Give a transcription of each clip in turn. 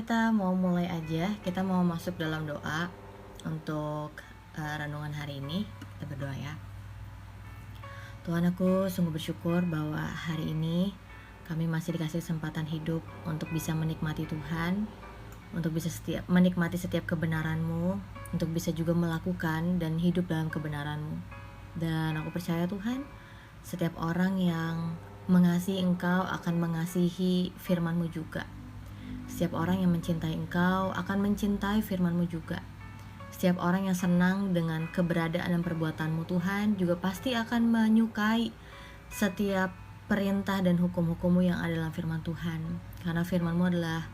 kita mau mulai aja. Kita mau masuk dalam doa untuk renungan hari ini. Kita berdoa ya. Tuhan, aku sungguh bersyukur bahwa hari ini kami masih dikasih kesempatan hidup untuk bisa menikmati Tuhan, untuk bisa menikmati setiap kebenaran-Mu, untuk bisa juga melakukan dan hidup dalam kebenaran-Mu. Dan aku percaya Tuhan, setiap orang yang mengasihi Engkau akan mengasihi firman-Mu juga. Setiap orang yang mencintai Engkau akan mencintai firman-Mu juga. Setiap orang yang senang dengan keberadaan dan perbuatan-Mu Tuhan juga pasti akan menyukai setiap perintah dan hukum-hukum-Mu yang ada dalam firman Tuhan. Karena firman-Mu adalah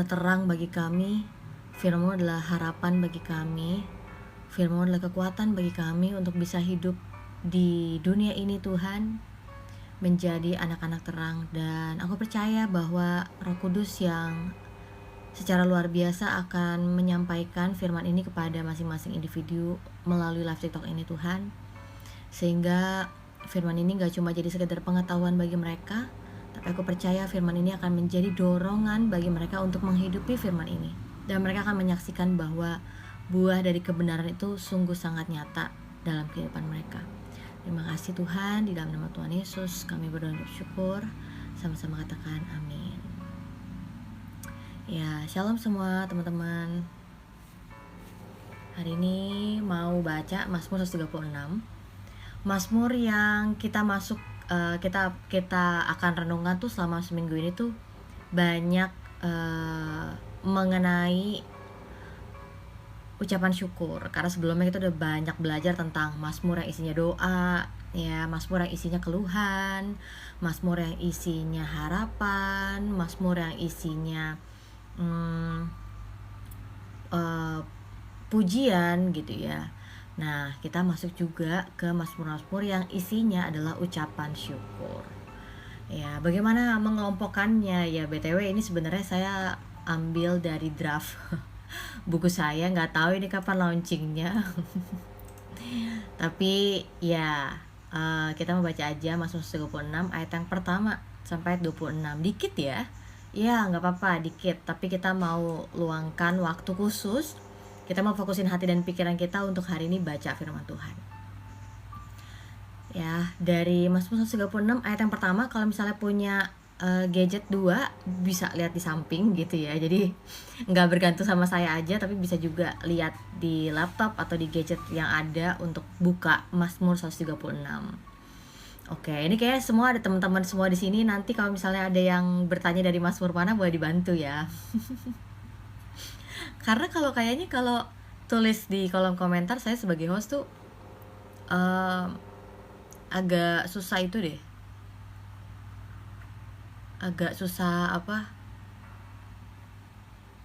terang bagi kami, firman-Mu adalah harapan bagi kami, firman-Mu adalah kekuatan bagi kami untuk bisa hidup di dunia ini Tuhan, menjadi anak-anak terang. Dan aku percaya bahwa Roh Kudus yang secara luar biasa akan menyampaikan firman ini kepada masing-masing individu melalui live TikTok ini Tuhan, sehingga firman ini gak cuma jadi sekedar pengetahuan bagi mereka, tapi aku percaya firman ini akan menjadi dorongan bagi mereka untuk menghidupi firman ini, dan mereka akan menyaksikan bahwa buah dari kebenaran itu sungguh sangat nyata dalam kehidupan mereka. Terima kasih Tuhan, di dalam nama Tuhan Yesus kami berdoa dan bersyukur. Sama-sama katakan amin. Ya, shalom semua teman-teman. Hari ini mau baca Mazmur 136. Mazmur yang kita kita akan renungkan tuh selama seminggu ini tuh banyak mengenai ucapan syukur, karena sebelumnya kita udah banyak belajar tentang mazmur yang isinya doa, ya, mazmur yang isinya keluhan, mazmur yang isinya harapan, mazmur yang isinya pujian gitu ya. Nah, kita masuk juga ke mazmur-mazmur yang isinya adalah ucapan syukur. Ya, bagaimana mengelompokkannya ya? BTW ini sebenarnya saya ambil dari draft buku saya, nggak tahu ini kapan launchingnya. Tapi ya kita mau baca aja Mazmur 36 ayat yang pertama sampai 26. Dikit ya. Ya nggak apa-apa dikit, tapi kita mau luangkan waktu khusus. Kita mau fokusin hati dan pikiran kita untuk hari ini baca firman Tuhan. Ya, dari Mazmur 136 ayat yang pertama, kalau misalnya punya gadget 2 bisa lihat di samping gitu ya, jadi nggak bergantung sama saya aja, tapi bisa juga lihat di laptop atau di gadget yang ada untuk buka Mazmur 136. Oke, ini kayak semua ada teman-teman semua di sini. Nanti kalau misalnya ada yang bertanya dari Mazmur mana, boleh dibantu ya. Karena kalau tulis di kolom komentar, saya sebagai host tuh agak susah itu deh. Agak susah apa?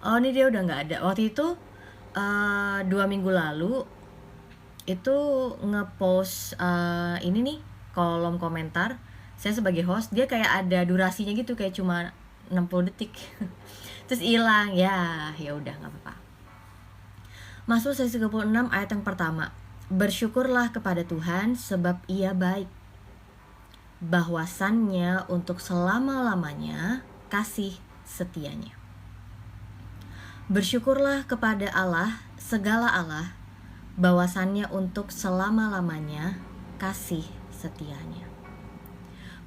Oh, ini dia udah nggak ada. Waktu itu 2 minggu lalu itu ngepost ini nih kolom komentar. Saya sebagai host, dia kayak ada durasinya gitu, kayak cuma 60 detik. Terus hilang. Ya udah nggak apa-apa. Mazmur 136 ayat yang pertama. Bersyukurlah kepada Tuhan sebab Ia baik. Bahwasannya untuk selama-lamanya kasih setianya. Bersyukurlah kepada Allah, segala Allah, bahwasannya untuk selama-lamanya kasih setianya.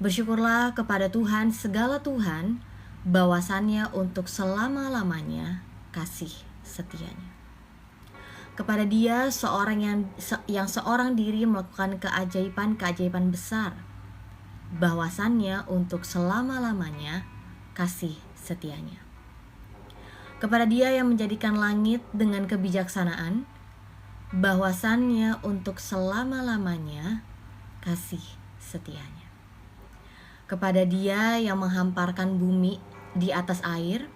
Bersyukurlah kepada Tuhan, segala Tuhan, bahwasannya untuk selama-lamanya kasih setianya. Kepada Dia seorang yang seorang diri melakukan keajaiban-keajaiban besar, bahwasannya untuk selama-lamanya kasih setianya. Kepada Dia yang menjadikan langit dengan kebijaksanaan, bahwasannya untuk selama-lamanya kasih setianya. Kepada Dia yang menghamparkan bumi di atas air,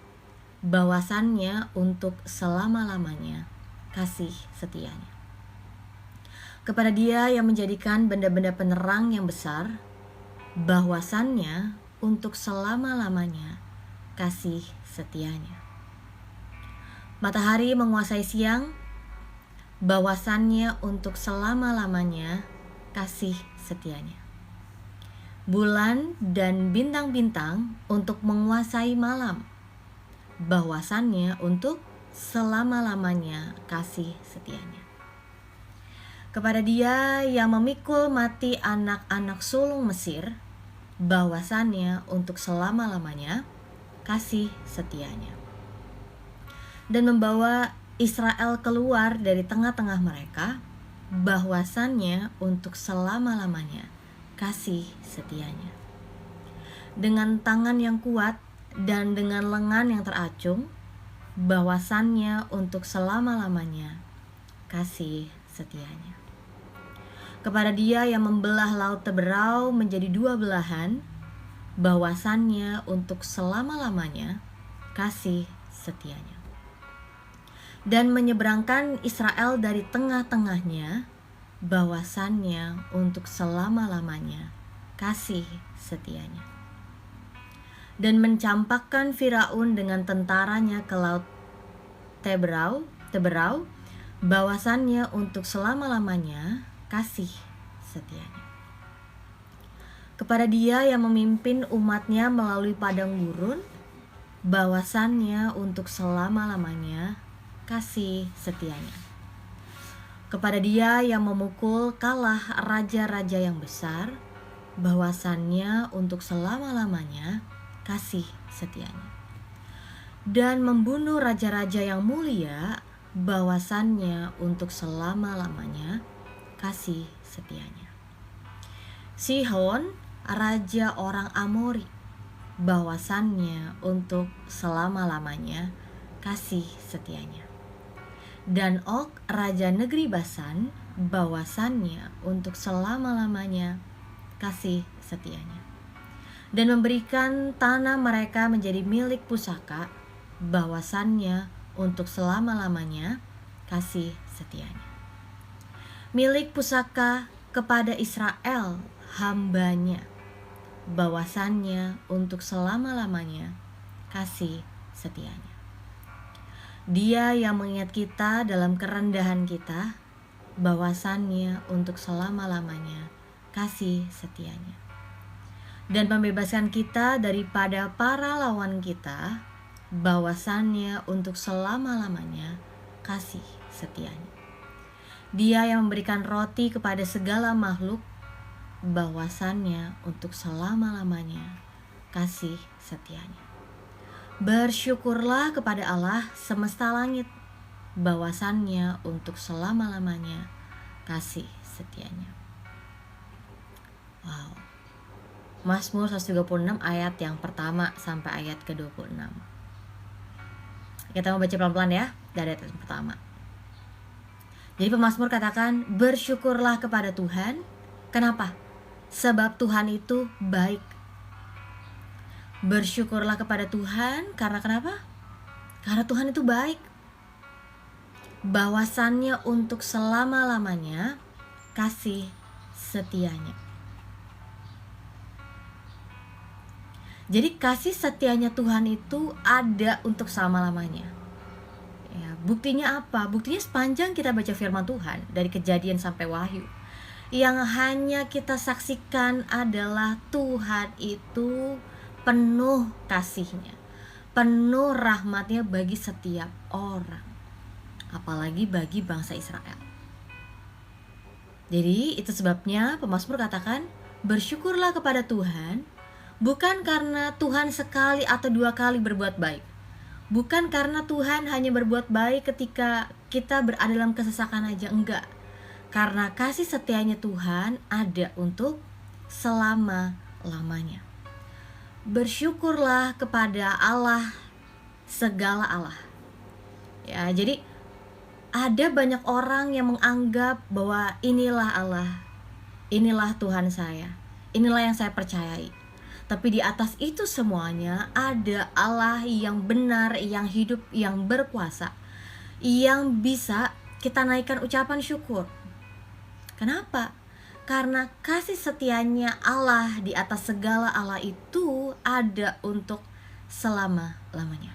bahwasannya untuk selama-lamanya kasih setianya. Kepada Dia yang menjadikan benda-benda penerang yang besar, bahwasannya untuk selama-lamanya kasih setianya. Matahari menguasai siang, bahwasannya untuk selama-lamanya kasih setianya. Bulan dan bintang-bintang untuk menguasai malam, bahwasannya untuk selama-lamanya kasih setianya. Kepada Dia yang memikul mati anak-anak sulung Mesir, bahwasannya untuk selama-lamanya kasih setianya. Dan membawa Israel keluar dari tengah-tengah mereka, bahwasannya untuk selama-lamanya kasih setianya. Dengan tangan yang kuat dan dengan lengan yang teracung, bahwasannya untuk selama-lamanya kasih setianya. Kepada Dia yang membelah laut Teberau menjadi 2 belahan, bahwasannya untuk selama-lamanya kasih setianya. Dan menyeberangkan Israel dari tengah-tengahnya, bahwasannya untuk selama-lamanya kasih setianya. Dan mencampakkan Firaun dengan tentaranya ke laut Teberau, bahwasannya untuk selama-lamanya kasih setianya. Kepada Dia yang memimpin umatnya melalui padang gurun, bahwasannya untuk selama-lamanya kasih setianya. Kepada Dia yang memukul kalah raja-raja yang besar, bahwasannya untuk selama-lamanya kasih setianya. Dan membunuh raja-raja yang mulia, bahwasannya untuk selama-lamanya kasih setianya. Sihon, raja orang Amori, bahwasannya untuk selama-lamanya kasih setianya. Dan Og, raja negeri Basan, bahwasannya untuk selama-lamanya kasih setianya. Dan memberikan tanah mereka menjadi milik pusaka, bahwasannya untuk selama-lamanya kasih setianya. Milik pusaka kepada Israel hambanya, bahwasannya untuk selama-lamanya kasih setianya. Dia yang mengingat kita dalam kerendahan kita, bahwasannya untuk selama-lamanya kasih setianya. Dan membebaskan kita daripada para lawan kita, bahwasannya untuk selama-lamanya kasih setianya. Dia yang memberikan roti kepada segala makhluk, bahwasannya untuk selama-lamanya kasih setianya. Bersyukurlah kepada Allah semesta langit, bahwasannya untuk selama-lamanya kasih setianya. Wow. Mazmur 136 ayat yang pertama sampai ayat ke-26. Kita mau baca pelan-pelan ya, dari ayat pertama. Jadi pemazmur katakan, bersyukurlah kepada Tuhan. Kenapa? Sebab Tuhan itu baik. Bersyukurlah kepada Tuhan karena kenapa? Karena Tuhan itu baik. Bahwasannya untuk selama-lamanya kasih setianya. Jadi kasih setianya Tuhan itu ada untuk selama-lamanya. Ya, buktinya apa? Buktinya sepanjang kita baca firman Tuhan dari Kejadian sampai Wahyu, yang hanya kita saksikan adalah Tuhan itu penuh kasihnya, penuh rahmatnya bagi setiap orang, apalagi bagi bangsa Israel. Jadi itu sebabnya pemazmur katakan, bersyukurlah kepada Tuhan, bukan karena Tuhan sekali atau 2 kali berbuat baik, bukan karena Tuhan hanya berbuat baik ketika kita berada dalam kesesakan aja, enggak. Karena kasih setianya Tuhan ada untuk selama-lamanya. Bersyukurlah kepada Allah, segala Allah. Ya, jadi ada banyak orang yang menganggap bahwa inilah Allah, inilah Tuhan saya, inilah yang saya percayai. Tapi di atas itu semuanya ada Allah yang benar, yang hidup, yang berkuasa, yang bisa kita naikkan ucapan syukur. Kenapa? Karena kasih setianya Allah di atas segala Allah itu ada untuk selama-lamanya.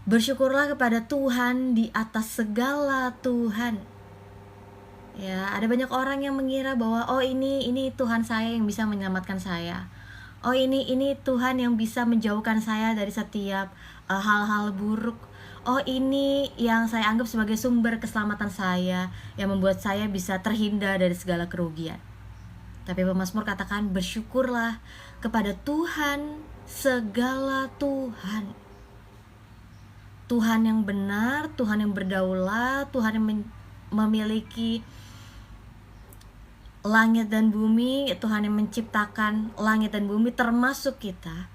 Bersyukurlah kepada Tuhan di atas segala Tuhan. Ya, ada banyak orang yang mengira bahwa oh ini Tuhan saya yang bisa menyelamatkan saya. Oh ini Tuhan yang bisa menjauhkan saya dari setiap hal-hal buruk. Oh ini yang saya anggap sebagai sumber keselamatan saya, yang membuat saya bisa terhindar dari segala kerugian. Tapi pemazmur katakan, bersyukurlah kepada Tuhan, segala Tuhan. Tuhan yang benar, Tuhan yang berdaulat, Tuhan yang memiliki langit dan bumi, Tuhan yang menciptakan langit dan bumi termasuk kita.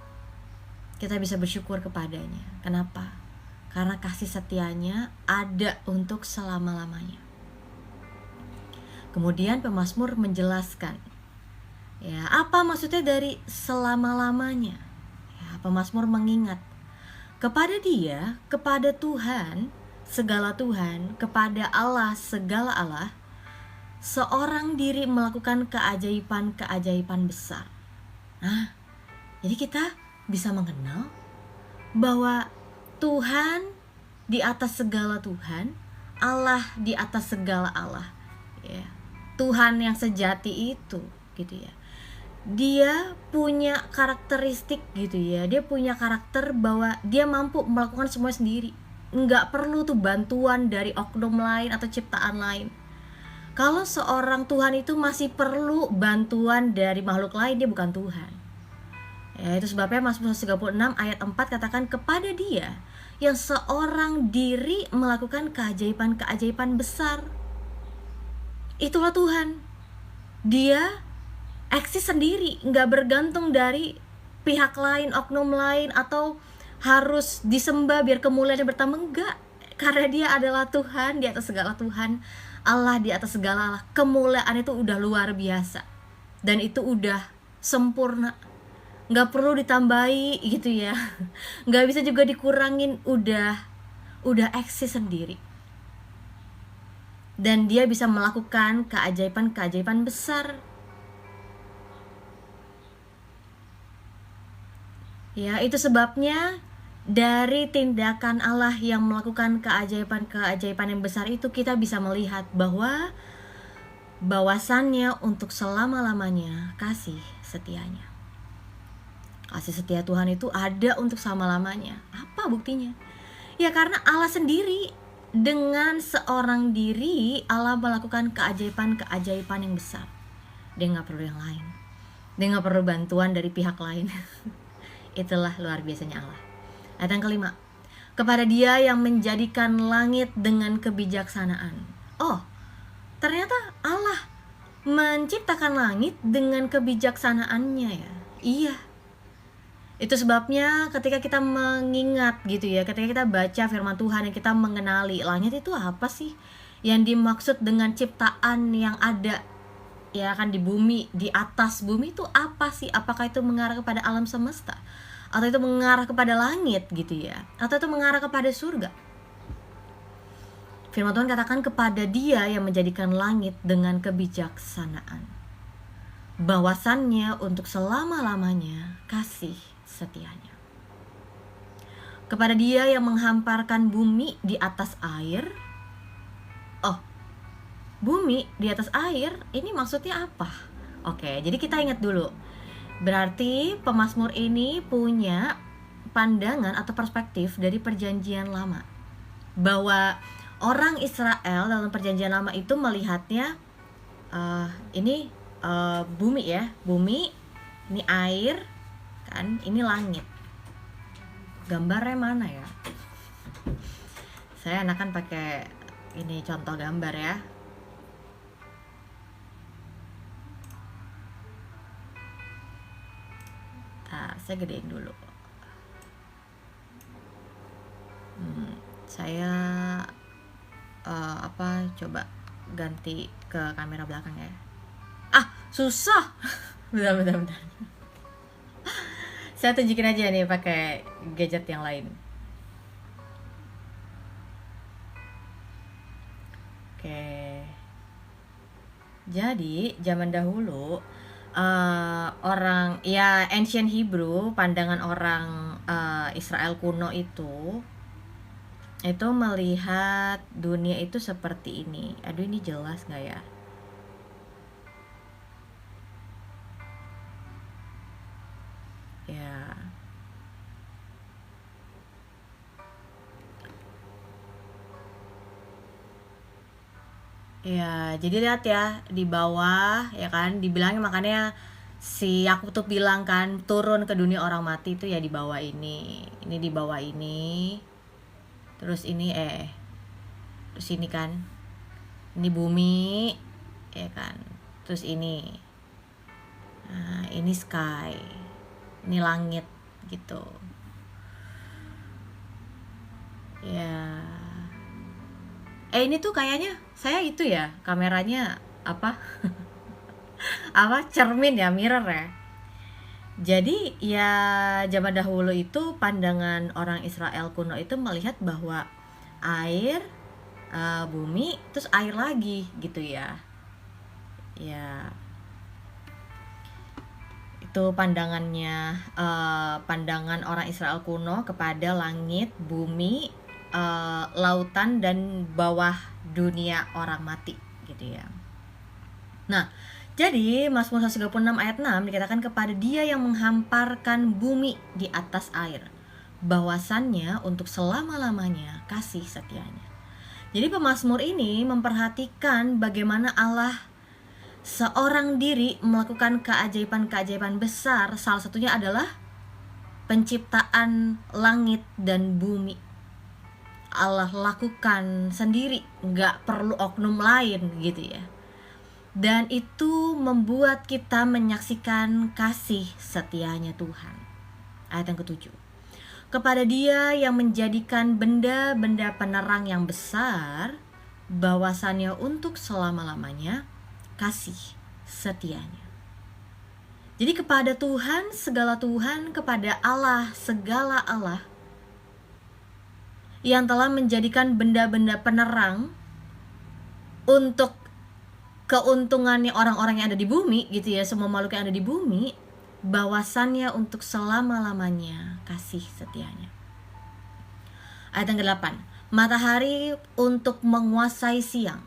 Kita bisa bersyukur kepadanya. Kenapa? Karena kasih setianya ada untuk selama-lamanya. Kemudian pemazmur menjelaskan, ya, apa maksudnya dari selama-lamanya? Ya, pemazmur mengingat kepada Dia, kepada Tuhan, segala Tuhan, kepada Allah, segala Allah, seorang diri melakukan keajaiban-keajaiban besar. Nah, jadi kita bisa mengenal bahwa Tuhan di atas segala Tuhan, Allah di atas segala Allah, ya. Tuhan yang sejati itu, gitu ya. Dia punya karakteristik gitu ya. Dia punya karakter bahwa dia mampu melakukan semua sendiri. Nggak perlu tuh bantuan dari oknum lain atau ciptaan lain. Kalau seorang Tuhan itu masih perlu bantuan dari makhluk lain, dia bukan Tuhan. Ya, itu sebabnya Mazmur 136 ayat 4 katakan, kepada Dia yang seorang diri melakukan keajaiban-keajaiban besar. Itulah Tuhan. Dia eksis sendiri, nggak bergantung dari pihak lain, oknum lain, atau harus disembah biar kemuliaannya bertambah. Enggak, karena Dia adalah Tuhan di atas segala Tuhan, Allah di atas segala Allah. Kemuliaan itu udah luar biasa, dan itu udah sempurna, nggak perlu ditambahi gitu ya, nggak bisa juga dikurangin, udah eksis sendiri. Dan Dia bisa melakukan keajaiban-keajaiban besar. Ya, itu sebabnya dari tindakan Allah yang melakukan keajaiban-keajaiban yang besar itu, kita bisa melihat bahwasannya untuk selama-lamanya kasih setianya. Kasih setia Tuhan itu ada untuk selama-lamanya. Apa buktinya? Ya karena Allah sendiri dengan seorang diri, Allah melakukan keajaiban-keajaiban yang besar. Dia gak perlu yang lain. Dia gak perlu bantuan dari pihak lain. Itulah luar biasanya Allah. Ayat yang kelima, kepada Dia yang menjadikan langit dengan kebijaksanaan. Oh, ternyata Allah menciptakan langit dengan kebijaksanaannya ya. Iya. Itu sebabnya ketika kita mengingat gitu ya, ketika kita baca firman Tuhan dan kita mengenali langit itu apa sih yang dimaksud dengan ciptaan yang ada ya kan di bumi, di atas bumi itu apa sih? Apakah itu mengarah kepada alam semesta? Atau itu mengarah kepada langit gitu ya? Atau itu mengarah kepada surga? Firman Tuhan katakan kepada Dia yang menjadikan langit dengan kebijaksanaan, bahwasannya untuk selama-lamanya kasih setianya. Kepada Dia yang menghamparkan bumi di atas air. Oh, bumi di atas air, ini maksudnya apa? Oke, jadi kita ingat dulu. Berarti pemazmur ini punya pandangan atau perspektif dari perjanjian lama, bahwa orang Israel dalam perjanjian lama itu melihatnya ini bumi ya, bumi, ini air kan, ini langit. Gambarnya mana ya? Saya enakan pakai ini contoh gambar ya. Nah, saya gedein dulu. Saya coba ganti ke kamera belakang ya. Susah. bentar. Saya tunjukin aja nih pakai gadget yang lain. Oke. Jadi zaman dahulu orang ya ancient Hebrew, pandangan orang Israel kuno itu melihat dunia itu seperti ini. Aduh, ini jelas nggak ya? Ya. Ya, jadi lihat ya di bawah ya kan, dibilangnya makanya si aku tuh bilang kan turun ke dunia orang mati itu ya di bawah ini. Ini di bawah ini. Terus ini terus ini kan. Ini bumi ya kan. Terus ini. Nah, ini sky. Ini langit gitu. Ya. Ini tuh kayaknya saya itu ya kameranya apa cermin ya, mirror ya. Jadi ya zaman dahulu itu pandangan orang Israel kuno itu melihat bahwa air, bumi, terus air lagi gitu ya. Ya itu pandangannya, pandangan orang Israel kuno kepada langit, bumi, lautan dan bawah dunia orang mati gitu ya. Nah, jadi Mazmur 136 ayat 6 dikatakan kepada Dia yang menghamparkan bumi di atas air, bahwasannya untuk selama-lamanya kasih setianya. Jadi pemazmur ini memperhatikan bagaimana Allah seorang diri melakukan keajaiban-keajaiban besar. Salah satunya adalah penciptaan langit dan bumi. Allah lakukan sendiri, gak perlu oknum lain gitu ya. Dan itu membuat kita menyaksikan kasih setianya Tuhan. Ayat yang ke-7. Kepada Dia yang menjadikan benda-benda penerang yang besar, bahwasannya untuk selama-lamanya kasih setianya. Jadi kepada Tuhan, segala Tuhan, kepada Allah, segala Allah, yang telah menjadikan benda-benda penerang untuk keuntungannya orang-orang yang ada di bumi gitu ya, semua makhluk yang ada di bumi, bahwasannya untuk selama-lamanya kasih setianya. Ayat yang ke-8. Matahari untuk menguasai siang,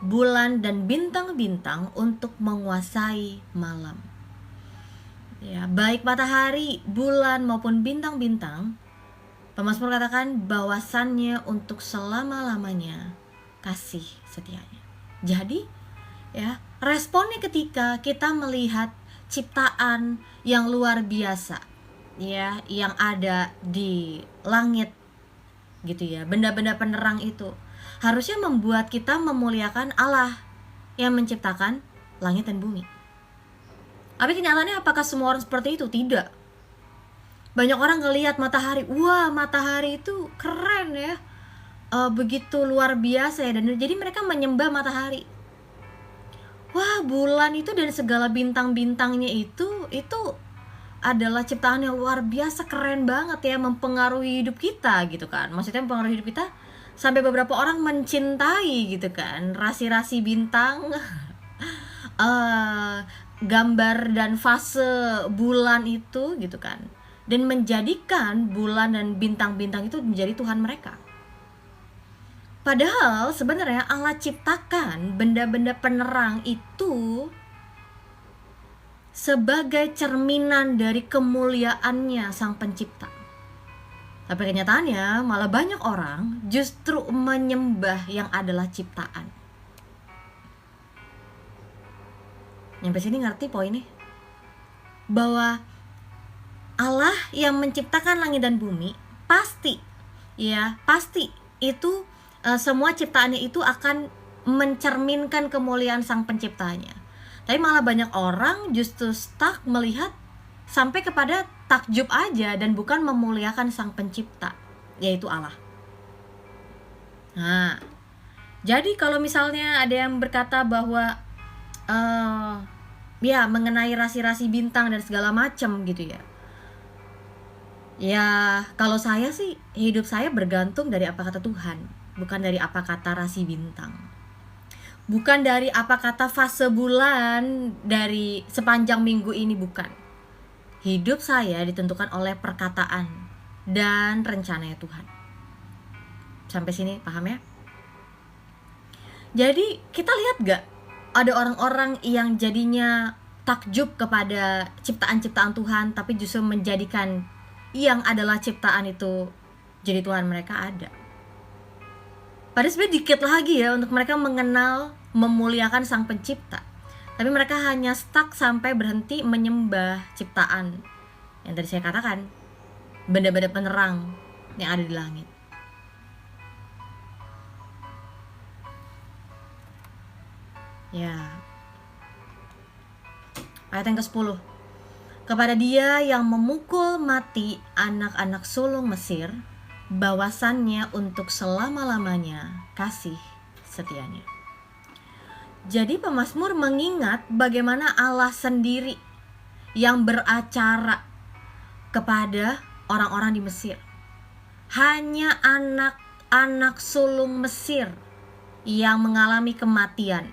bulan dan bintang-bintang untuk menguasai malam. Ya, baik matahari, bulan maupun bintang-bintang, pemazmur katakan bahwasannya untuk selama-lamanya kasih setianya. Jadi ya, responnya ketika kita melihat ciptaan yang luar biasa ya, yang ada di langit gitu ya, benda-benda penerang itu harusnya membuat kita memuliakan Allah yang menciptakan langit dan bumi. Tapi kenyataannya apakah semua orang seperti itu? Tidak. Banyak orang ngelihat matahari, wah matahari itu keren ya, begitu luar biasa ya, dan jadi mereka menyembah matahari. Wah, bulan itu dan segala bintang-bintangnya itu adalah ciptaan yang luar biasa, keren banget ya, mempengaruhi hidup kita gitu kan. Maksudnya mempengaruhi hidup kita sampai beberapa orang mencintai gitu kan, rasi-rasi bintang, gambar dan fase bulan itu gitu kan, dan menjadikan bulan dan bintang-bintang itu menjadi Tuhan mereka. Padahal sebenarnya Allah ciptakan benda-benda penerang itu sebagai cerminan dari kemuliaannya Sang Pencipta. Tapi kenyataannya malah banyak orang justru menyembah yang adalah ciptaan. Nyampe sini ngerti poinnya? Bahwa Allah yang menciptakan langit dan bumi pasti itu semua ciptaannya itu akan mencerminkan kemuliaan Sang Penciptanya. Tapi malah banyak orang justru stuck melihat sampai kepada takjub aja dan bukan memuliakan Sang Pencipta, yaitu Allah. Nah, jadi kalau misalnya ada yang berkata bahwa ya mengenai rasi-rasi bintang dan segala macam gitu ya, ya kalau saya sih, hidup saya bergantung dari apa kata Tuhan, bukan dari apa kata rasi bintang, bukan dari apa kata fase bulan dari sepanjang minggu ini, bukan. Hidup saya ditentukan oleh perkataan dan rencananya Tuhan. Sampai sini paham ya? Jadi kita lihat gak ada orang-orang yang jadinya takjub kepada ciptaan-ciptaan Tuhan, tapi justru menjadikan yang adalah ciptaan itu jadi Tuhan mereka ada. Padahal sebenarnya dikit lagi ya untuk mereka mengenal, memuliakan Sang Pencipta. Tapi mereka hanya stuck sampai berhenti menyembah ciptaan yang tadi saya katakan, benda-benda penerang yang ada di langit. Ya. Ayat yang ke-10. Kepada Dia yang memukul mati anak-anak sulung Mesir, bahwasannya untuk selama-lamanya kasih setianya. Jadi pemazmur mengingat bagaimana Allah sendiri yang beracara kepada orang-orang di Mesir. Hanya anak-anak sulung Mesir yang mengalami kematian.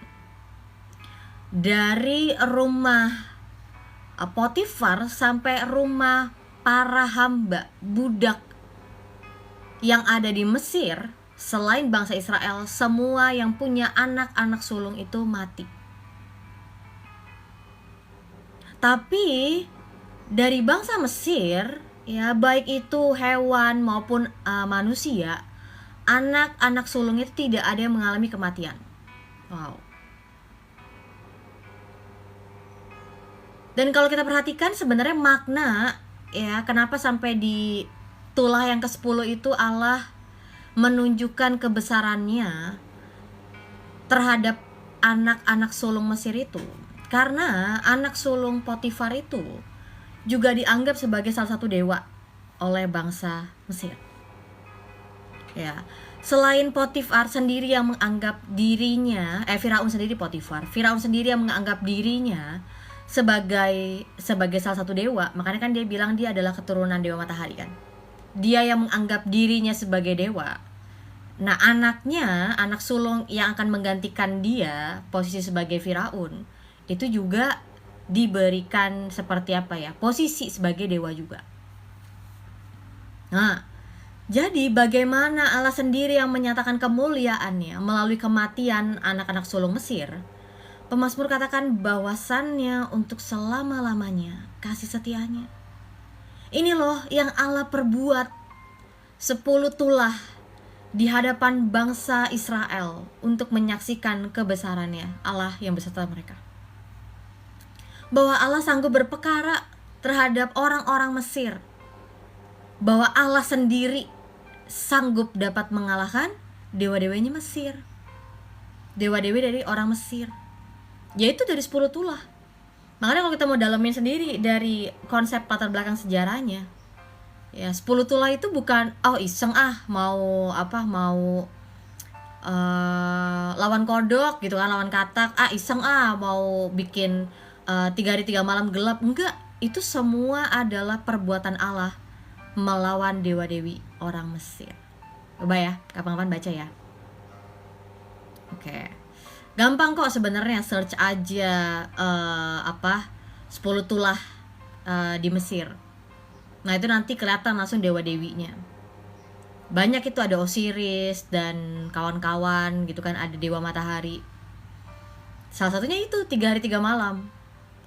Dari rumah Potifar sampai rumah para hamba budak yang ada di Mesir, selain bangsa Israel, semua yang punya anak-anak sulung itu mati. Tapi dari bangsa Mesir, ya baik itu hewan maupun manusia, anak-anak sulung itu tidak ada yang mengalami kematian. Wow. Dan kalau kita perhatikan sebenarnya makna ya kenapa sampai di tulah yang ke-10 itu Allah menunjukkan kebesarannya terhadap anak-anak sulung Mesir itu. Karena anak sulung Potifar itu juga dianggap sebagai salah satu dewa oleh bangsa Mesir. Ya, selain Potifar sendiri yang menganggap dirinya, Firaun sendiri Potifar, Firaun sendiri yang menganggap dirinya sebagai salah satu dewa, makanya kan dia bilang dia adalah keturunan dewa matahari kan. Dia yang menganggap dirinya sebagai dewa. Nah, anaknya, anak sulung yang akan menggantikan dia posisi sebagai Firaun, itu juga diberikan seperti apa ya, posisi sebagai dewa juga. Nah, jadi bagaimana Allah sendiri yang menyatakan kemuliaannya melalui kematian anak-anak sulung Mesir? Pemazmur katakan bahwasannya untuk selama-lamanya kasih setianya. Ini loh yang Allah perbuat 10 tulah di hadapan bangsa Israel untuk menyaksikan kebesarannya Allah yang beserta mereka. Bahwa Allah sanggup berpekara terhadap orang-orang Mesir. Bahwa Allah sendiri sanggup dapat mengalahkan dewa-dewanya Mesir. Dewa-dewi dari orang Mesir. Yaitu dari 10 tulah. Makanya kalau kita mau dalemin sendiri dari konsep latar belakang sejarahnya, ya 10 tulah itu bukan iseng mau lawan kodok gitu kan, lawan katak, iseng mau bikin 3 hari 3 malam gelap. Enggak, itu semua adalah perbuatan Allah melawan dewa-dewi orang Mesir. Coba ya, kapan-kapan baca ya. Oke. Gampang kok sebenarnya, search aja 10 tulah di Mesir. Nah, itu nanti kelihatan langsung dewa-dewinya. Banyak itu, ada Osiris dan kawan-kawan gitu kan, ada dewa matahari. Salah satunya itu 3 hari 3 malam.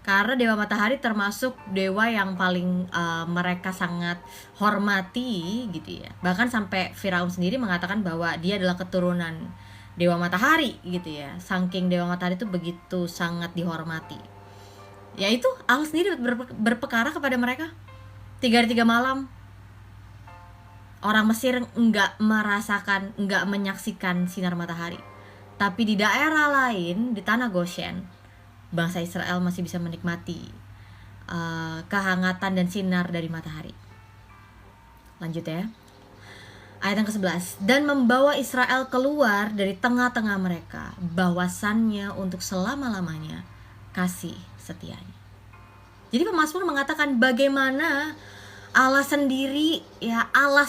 Karena dewa matahari termasuk dewa yang paling mereka sangat hormati gitu ya. Bahkan sampai Firaun sendiri mengatakan bahwa dia adalah keturunan dewa matahari gitu ya. Saking dewa matahari itu begitu sangat dihormati. Ya itu Allah sendiri berpekara kepada mereka 3 hari 3 malam. Orang Mesir enggak merasakan, enggak menyaksikan sinar matahari. Tapi di daerah lain, di tanah Goshen, bangsa Israel masih bisa menikmati kehangatan dan sinar dari matahari. Lanjut ya. Ayat yang ke-11. Dan membawa Israel keluar dari tengah-tengah mereka, bahwasannya untuk selama-lamanya kasih setianya. Jadi pemazmur mengatakan bagaimana Allah sendiri ya, Allah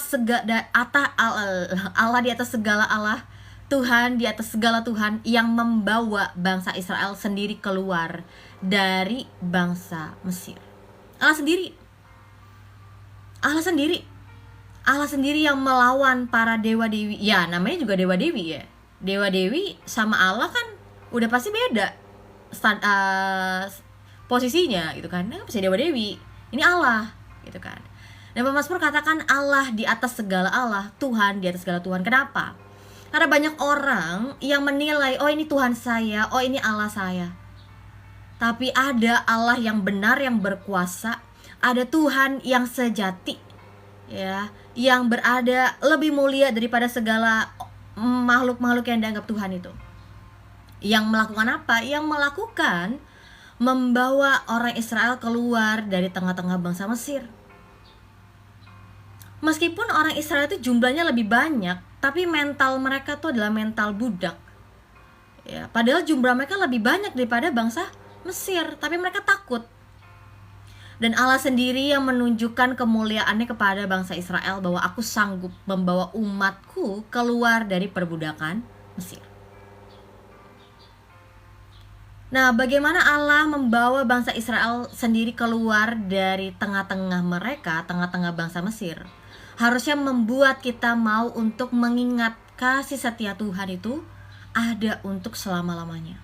di atas segala Allah, Tuhan di atas segala Tuhan yang membawa bangsa Israel sendiri keluar dari bangsa Mesir. Allah sendiri yang melawan para dewa-dewi. Ya, namanya juga dewa-dewi ya. Dewa-dewi sama Allah kan udah pasti beda posisinya gitu kan. Nah, bisa dewa-dewi, ini Allah gitu kan. Dan pemazmur katakan Allah di atas segala Allah, Tuhan di atas segala Tuhan. Kenapa? Karena banyak orang yang menilai, oh ini Tuhan saya, oh ini Allah saya. Tapi ada Allah yang benar, yang berkuasa, ada Tuhan yang sejati, ya, yang berada lebih mulia daripada segala makhluk-makhluk yang dianggap Tuhan itu. Yang melakukan apa? Yang melakukan membawa orang Israel keluar dari tengah-tengah bangsa Mesir. Meskipun orang Israel itu jumlahnya lebih banyak, tapi mental mereka tuh adalah mental budak. Ya, padahal jumlah mereka lebih banyak daripada bangsa Mesir, tapi mereka takut. Dan Allah sendiri yang menunjukkan kemuliaannya kepada bangsa Israel bahwa aku sanggup membawa umatku keluar dari perbudakan Mesir. Nah, bagaimana Allah membawa bangsa Israel sendiri keluar dari tengah-tengah mereka, tengah-tengah bangsa Mesir? Harusnya membuat kita mau untuk mengingat kasih setia Tuhan itu ada untuk selama-lamanya.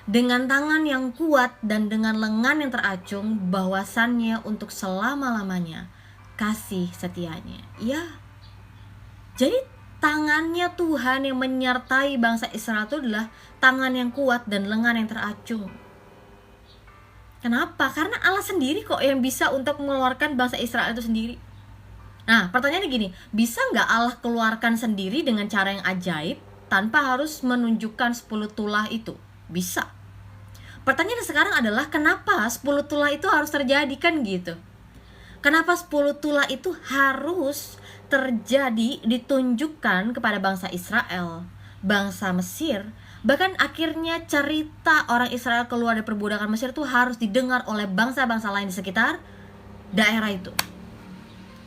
Dengan tangan yang kuat dan dengan lengan yang teracung, bahwasannya untuk selama-lamanya kasih setianya. Ya, jadi tangannya Tuhan yang menyertai bangsa Israel itu adalah tangan yang kuat dan lengan yang teracung. Kenapa? Karena Allah sendiri kok yang bisa untuk mengeluarkan bangsa Israel itu sendiri. Nah, pertanyaannya gini, bisa nggak Allah keluarkan sendiri dengan cara yang ajaib tanpa harus menunjukkan 10 tulah itu? Bisa. Pertanyaan sekarang adalah kenapa 10 tulah itu harus terjadi, kan gitu? Kenapa 10 tulah itu harus terjadi, ditunjukkan kepada bangsa Israel, bangsa Mesir? Bahkan akhirnya cerita orang Israel keluar dari perbudakan Mesir itu harus didengar oleh bangsa-bangsa lain di sekitar daerah itu.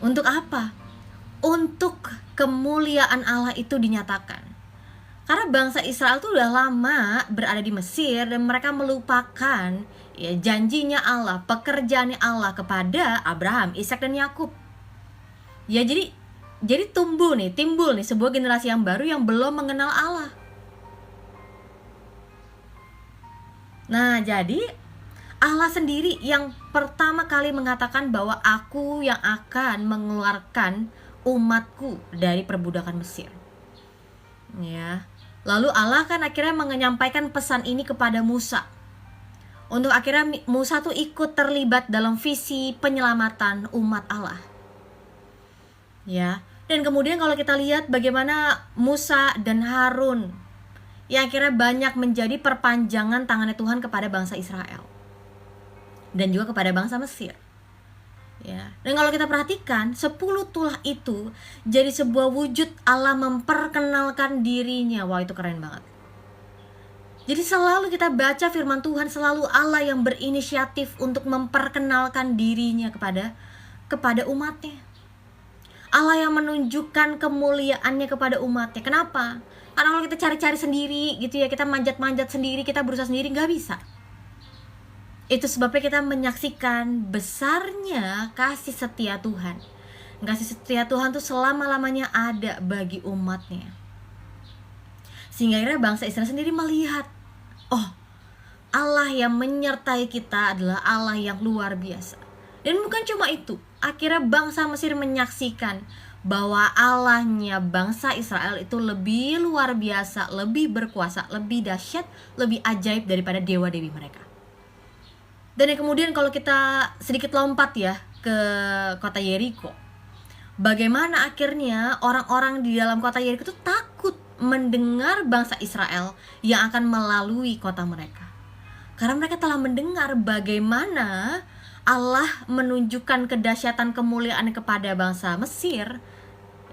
Untuk apa? Untuk kemuliaan Allah itu dinyatakan. Karena bangsa Israel itu udah lama berada di Mesir dan mereka melupakan ya janjinya Allah, pekerjaannya Allah kepada Abraham, Ishak dan Yakub. Ya jadi timbul nih sebuah generasi yang baru yang belum mengenal Allah. Nah, jadi Allah sendiri yang pertama kali mengatakan bahwa aku yang akan mengeluarkan umatku dari perbudakan Mesir. Ya. Lalu Allah kan akhirnya menyampaikan pesan ini kepada Musa. Untuk akhirnya Musa tuh ikut terlibat dalam visi penyelamatan umat Allah. Ya. Dan kemudian kalau kita lihat bagaimana Musa dan Harun yang akhirnya banyak menjadi perpanjangan tangannya Tuhan kepada bangsa Israel dan juga kepada bangsa Mesir. Ya. Dan kalau kita perhatikan 10 tulah itu jadi sebuah wujud Allah memperkenalkan dirinya. Wah, itu keren banget. Jadi selalu kita baca firman Tuhan, selalu Allah yang berinisiatif untuk memperkenalkan dirinya kepada umatnya. Allah yang menunjukkan kemuliaannya kepada umatnya. Kenapa? Karena kalau kita cari-cari sendiri gitu ya, kita manjat-manjat sendiri, kita berusaha sendiri, nggak bisa. Itu sebabnya kita menyaksikan besarnya kasih setia Tuhan. Kasih setia Tuhan tuh selama-lamanya ada bagi umatnya. Sehingga akhirnya bangsa Israel sendiri melihat, oh, Allah yang menyertai kita adalah Allah yang luar biasa. Dan bukan cuma itu, akhirnya bangsa Mesir menyaksikan bahwa Allahnya bangsa Israel itu lebih luar biasa, lebih berkuasa, lebih dahsyat, lebih ajaib daripada dewa-dewi mereka. Dan yang kemudian kalau kita sedikit lompat ya ke kota Yeriko, bagaimana akhirnya orang-orang di dalam kota Yeriko itu takut mendengar bangsa Israel yang akan melalui kota mereka. Karena mereka telah mendengar bagaimana Allah menunjukkan kedahsyatan kemuliaan kepada bangsa Mesir,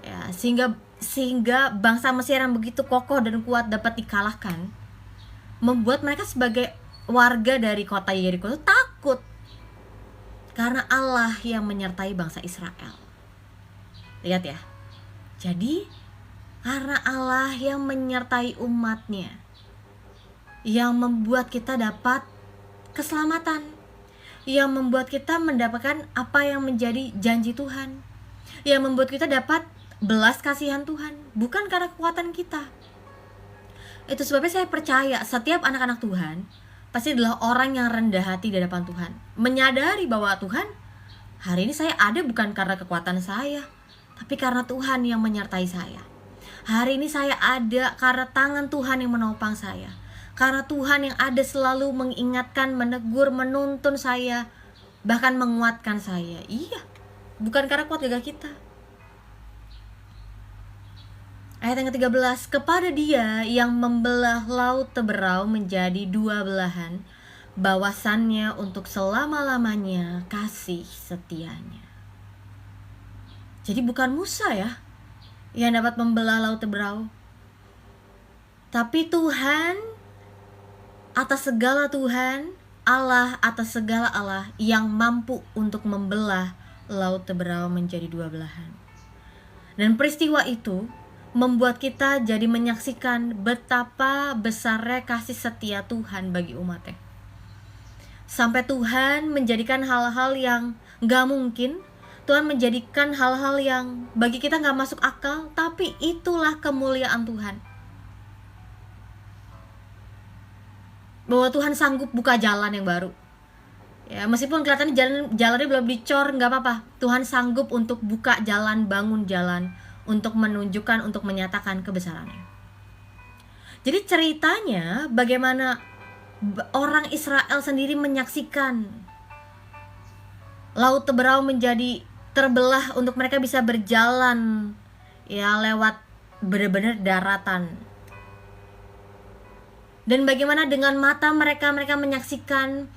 ya, sehingga bangsa Mesir yang begitu kokoh dan kuat dapat dikalahkan, membuat mereka sebagai warga dari kota Yeriko itu takut karena Allah yang menyertai bangsa Israel. Lihat ya, jadi karena Allah yang menyertai umatnya, yang membuat kita dapat keselamatan, yang membuat kita mendapatkan apa yang menjadi janji Tuhan, yang membuat kita dapat belas kasihan Tuhan, bukan karena kekuatan kita. Itu sebabnya saya percaya setiap anak-anak Tuhan pasti adalah orang yang rendah hati di hadapan Tuhan. Menyadari bahwa Tuhan, hari ini saya ada bukan karena kekuatan saya, tapi karena Tuhan yang menyertai saya. Hari ini saya ada karena tangan Tuhan yang menopang saya. Karena Tuhan yang ada selalu mengingatkan, menegur, menuntun saya, bahkan menguatkan saya. Iya, bukan karena kuat gagah kita. Ayat yang ke-13, kepada Dia yang membelah laut Teberau menjadi 2 belahan, bahwasannya untuk selama-lamanya kasih setianya. Jadi bukan Musa ya yang dapat membelah laut Teberau, tapi Tuhan atas segala Tuhan, Allah atas segala Allah yang mampu untuk membelah laut Teberau menjadi 2 belahan. Dan peristiwa itu membuat kita jadi menyaksikan betapa besarnya kasih setia Tuhan bagi umatnya. Sampai Tuhan menjadikan hal-hal yang gak mungkin, Tuhan menjadikan hal-hal yang bagi kita gak masuk akal, tapi itulah kemuliaan Tuhan. Bahwa Tuhan sanggup buka jalan yang baru. Ya, meskipun kelihatannya jalannya belum dicor, gak apa-apa. Tuhan sanggup untuk buka jalan, bangun jalan, untuk menunjukkan, untuk menyatakan kebesarannya. Jadi ceritanya bagaimana orang Israel sendiri menyaksikan laut Teberau menjadi terbelah untuk mereka bisa berjalan ya lewat benar-benar daratan. Dan bagaimana dengan mata mereka menyaksikan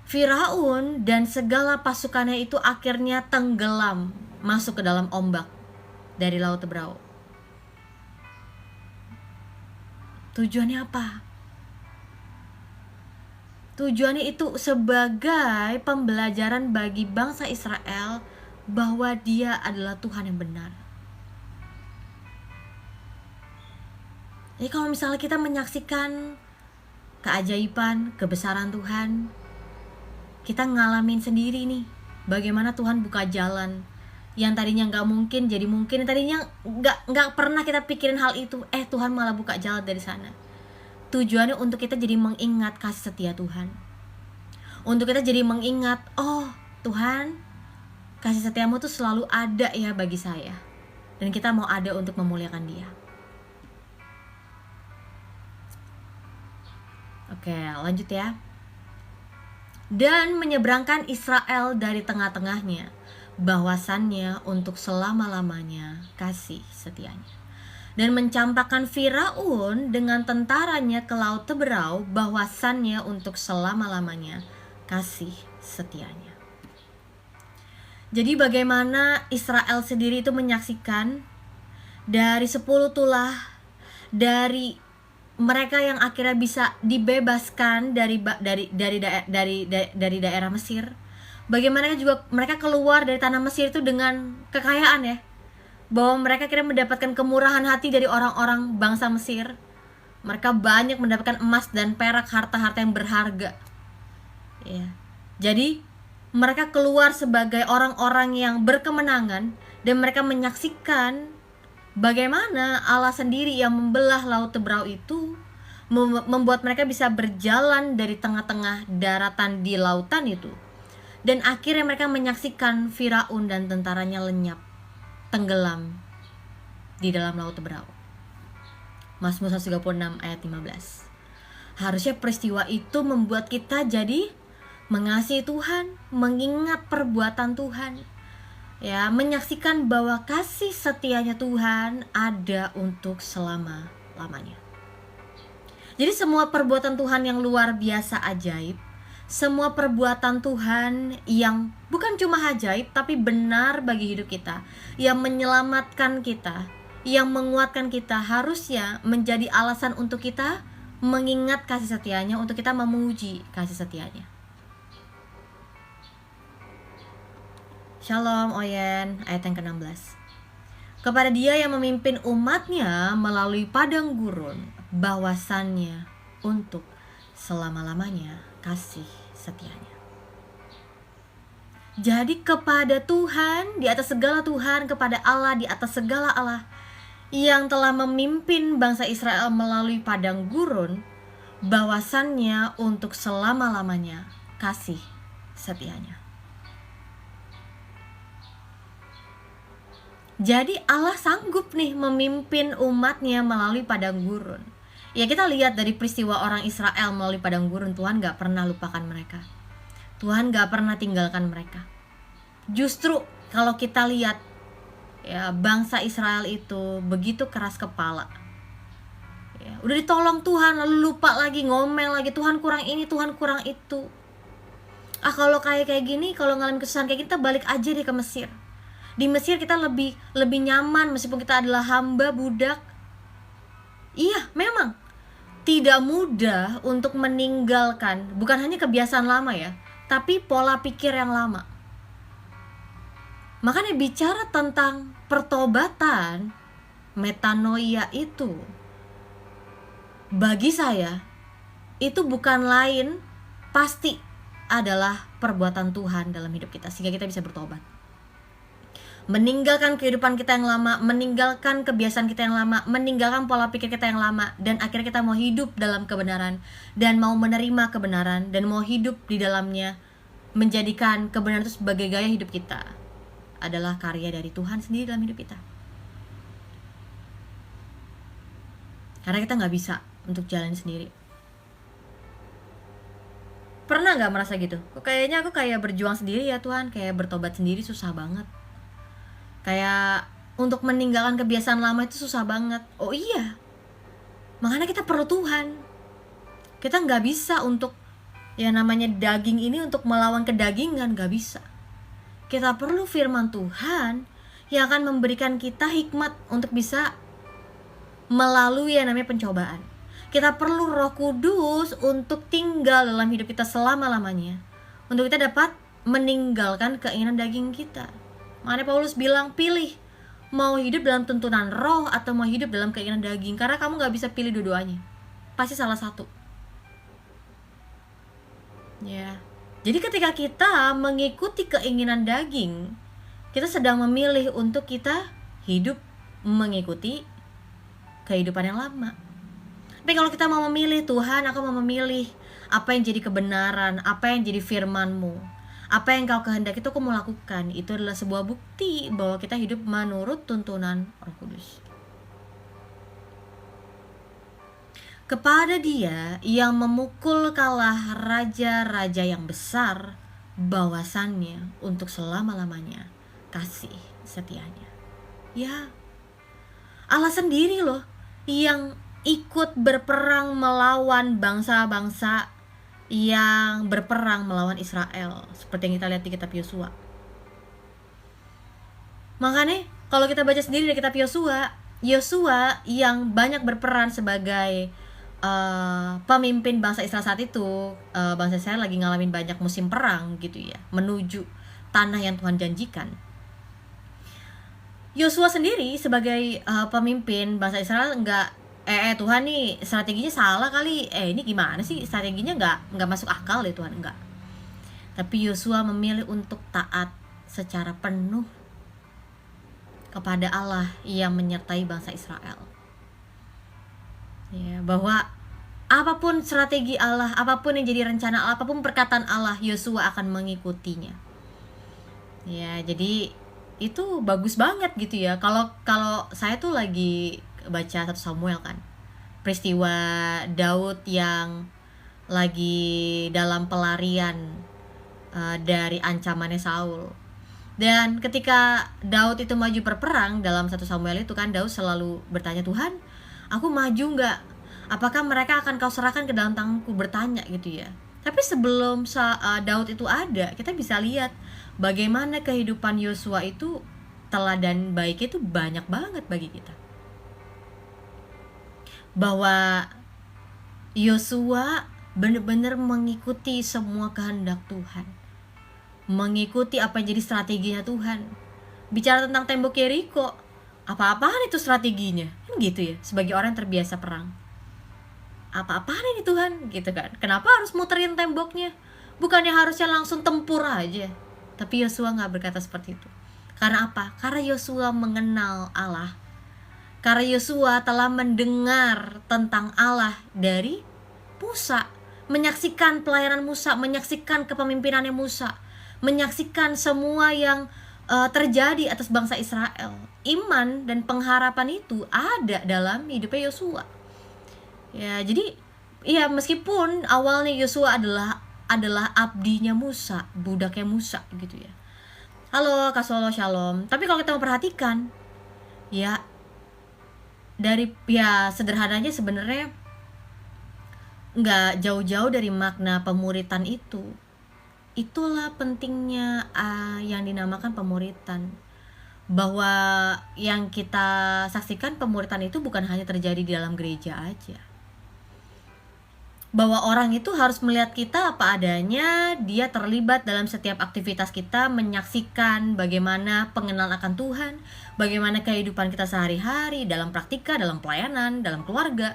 Firaun dan segala pasukannya itu akhirnya tenggelam masuk ke dalam ombak dari laut Teberau. Tujuannya apa? Tujuannya itu sebagai pembelajaran bagi bangsa Israel bahwa Dia adalah Tuhan yang benar. Jadi kalau misalnya kita menyaksikan keajaiban, kebesaran Tuhan, kita ngalamin sendiri nih bagaimana Tuhan buka jalan yang tadinya nggak mungkin jadi mungkin, tadinya nggak pernah kita pikirin hal itu, Tuhan malah buka jalan dari sana. Tujuannya untuk kita jadi mengingat kasih setia Tuhan, untuk kita jadi mengingat, oh Tuhan, kasih setiamu tuh selalu ada ya bagi saya, dan kita mau ada untuk memuliakan Dia. Oke, lanjut ya. Dan menyeberangkan Israel dari tengah-tengahnya, bahwasannya untuk selama-lamanya kasih setianya. Dan mencampakkan Firaun dengan tentaranya ke laut Teberau, bahwasannya untuk selama-lamanya kasih setianya. Jadi bagaimana Israel sendiri itu menyaksikan dari 10 tulah, dari mereka yang akhirnya bisa dibebaskan dari daerah Mesir. Bagaimana juga mereka keluar dari tanah Mesir itu dengan kekayaan ya. Bahwa mereka akhirnya mendapatkan kemurahan hati dari orang-orang bangsa Mesir. Mereka banyak mendapatkan emas dan perak, harta-harta yang berharga. Ya. Jadi mereka keluar sebagai orang-orang yang berkemenangan, dan mereka menyaksikan bagaimana Allah sendiri yang membelah laut Teberau itu membuat mereka bisa berjalan dari tengah-tengah daratan di lautan itu. Dan akhirnya mereka menyaksikan Firaun dan tentaranya lenyap, tenggelam di dalam laut Teberau. Mazmur 136 ayat 15. Harusnya peristiwa itu membuat kita jadi mengasihi Tuhan, mengingat perbuatan Tuhan, ya, menyaksikan bahwa kasih setianya Tuhan ada untuk selama-lamanya. Jadi semua perbuatan Tuhan yang luar biasa ajaib, semua perbuatan Tuhan yang bukan cuma ajaib tapi benar bagi hidup kita, yang menyelamatkan kita, yang menguatkan kita, harusnya menjadi alasan untuk kita mengingat kasih setianya, untuk kita memuji kasih setianya. Shalom Oyen, ayat yang ke-16. Kepada Dia yang memimpin umatnya melalui padang gurun, bahwasannya untuk selama-lamanya kasih setianya. Jadi kepada Tuhan, di atas segala Tuhan, kepada Allah di atas segala Allah, yang telah memimpin bangsa Israel melalui padang gurun, bahwasannya untuk selama-lamanya kasih setianya. Jadi Allah sanggup nih memimpin umatnya melalui padang gurun. Ya, kita lihat dari peristiwa orang Israel melalui padang gurun, Tuhan gak pernah lupakan mereka. Tuhan gak pernah tinggalkan mereka. Justru kalau kita lihat ya, bangsa Israel itu begitu keras kepala. Ya, udah ditolong Tuhan lalu lupa lagi, ngomel lagi, Tuhan kurang ini, Tuhan kurang itu. Kalau kayak gini, kalau ngalamin kesusahan kayak kita, balik aja deh ke Mesir. Di Mesir kita lebih nyaman meskipun kita adalah hamba, budak. Iya, memang tidak mudah untuk meninggalkan bukan hanya kebiasaan lama ya, tapi pola pikir yang lama. Makanya bicara tentang pertobatan, metanoia itu bagi saya itu bukan lain, pasti adalah perbuatan Tuhan dalam hidup kita sehingga kita bisa bertobat. Meninggalkan kehidupan kita yang lama, meninggalkan kebiasaan kita yang lama, meninggalkan pola pikir kita yang lama, dan akhirnya kita mau hidup dalam kebenaran dan mau menerima kebenaran dan mau hidup di dalamnya, menjadikan kebenaran itu sebagai gaya hidup kita, adalah karya dari Tuhan sendiri dalam hidup kita. Karena kita gak bisa untuk jalan sendiri. Pernah gak merasa gitu? Kayaknya aku kayak berjuang sendiri ya Tuhan, kayak bertobat sendiri susah banget. Kayak untuk meninggalkan kebiasaan lama itu susah banget. Oh iya, makanya kita perlu Tuhan. Kita gak bisa untuk ya namanya daging ini untuk melawan kedagingan, gak bisa. Kita perlu firman Tuhan yang akan memberikan kita hikmat untuk bisa melalui yang namanya pencobaan. Kita perlu Roh Kudus untuk tinggal dalam hidup kita selama-lamanya, untuk kita dapat meninggalkan keinginan daging kita. Makanya Paulus bilang, pilih mau hidup dalam tuntunan roh atau mau hidup dalam keinginan daging. Karena kamu gak bisa pilih dua-duanya, pasti salah satu ya. Jadi ketika kita mengikuti keinginan daging, kita sedang memilih untuk kita hidup mengikuti kehidupan yang lama. Tapi kalau kita mau memilih, Tuhan aku mau memilih apa yang jadi kebenaran, apa yang jadi firman-Mu, apa yang Kau kehendaki itu aku mau lakukan. Itu adalah sebuah bukti bahwa kita hidup menurut tuntunan Roh Kudus. Kepada Dia yang memukul kalah raja-raja yang besar, bahwasannya untuk selama-lamanya kasih setianya. Ya, Allah sendiri loh yang ikut berperang melawan bangsa-bangsa yang berperang melawan Israel, seperti yang kita lihat di kitab Yosua. Makanya kalau kita baca sendiri di kitab Yosua yang banyak berperan sebagai pemimpin bangsa Israel saat itu, bangsa Israel lagi ngalamin banyak musim perang gitu ya, menuju tanah yang Tuhan janjikan. Yosua sendiri sebagai pemimpin bangsa Israel Tuhan nih strateginya salah kali, ini gimana sih strateginya, nggak masuk akal deh Tuhan, enggak. Tapi Yosua memilih untuk taat secara penuh kepada Allah yang menyertai bangsa Israel. Ya, bahwa apapun strategi Allah, apapun yang jadi rencana Allah, apapun perkataan Allah, Yosua akan mengikutinya. Ya, jadi itu bagus banget gitu ya. Kalau saya tuh lagi baca 1 Samuel kan, peristiwa Daud yang lagi dalam pelarian dari ancamannya Saul. Dan ketika Daud itu maju berperang dalam 1 Samuel itu kan, Daud selalu bertanya, Tuhan aku maju gak? Apakah mereka akan Kau serahkan ke dalam tanganku? Bertanya gitu ya. Tapi sebelum Daud itu ada, kita bisa lihat bagaimana kehidupan Yosua itu, teladan baiknya itu banyak banget bagi kita. Bahwa Yosua benar-benar mengikuti semua kehendak Tuhan, mengikuti apa yang jadi strateginya Tuhan. Bicara tentang tembok Yeriko, apa-apaan itu strateginya kan gitu ya, sebagai orang yang terbiasa perang. Apa-apaan ini Tuhan gitu kan, kenapa harus muterin temboknya? Bukannya harusnya langsung tempur aja? Tapi Yosua gak berkata seperti itu. Karena apa? Karena Yosua mengenal Allah. Karena Yosua telah mendengar tentang Allah dari Musa, menyaksikan pelayanan Musa, menyaksikan kepemimpinannya Musa, menyaksikan semua yang terjadi atas bangsa Israel. Iman dan pengharapan itu ada dalam hidupnya Yosua. Ya, jadi ya meskipun awalnya Yosua adalah abdinya Musa, budaknya Musa gitu ya. Halo Kak Solo, Shalom. Tapi kalau kita mau perhatikan, ya sederhananya sebenarnya nggak jauh-jauh dari makna pemuritan itu. Itulah pentingnya yang dinamakan pemuritan. Bahwa yang kita saksikan pemuritan itu bukan hanya terjadi di dalam gereja aja. Bahwa orang itu harus melihat kita apa adanya, dia terlibat dalam setiap aktivitas kita, menyaksikan bagaimana pengenalan akan Tuhan, bagaimana kehidupan kita sehari-hari, dalam praktika, dalam pelayanan, dalam keluarga.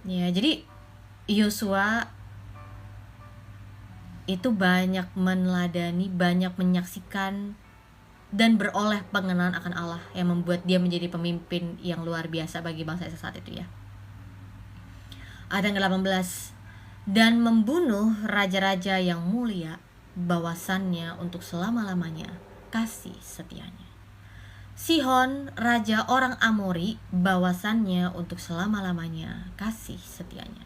Ya, jadi Yosua itu banyak meneladani, banyak menyaksikan dan beroleh pengenalan akan Allah yang membuat dia menjadi pemimpin yang luar biasa bagi bangsa Israel saat itu ya. Ayat yang ke-18, dan membunuh raja-raja yang mulia, bawasannya untuk selama-lamanya kasih setianya. Sihon, raja orang Amori, bawasannya untuk selama-lamanya kasih setianya.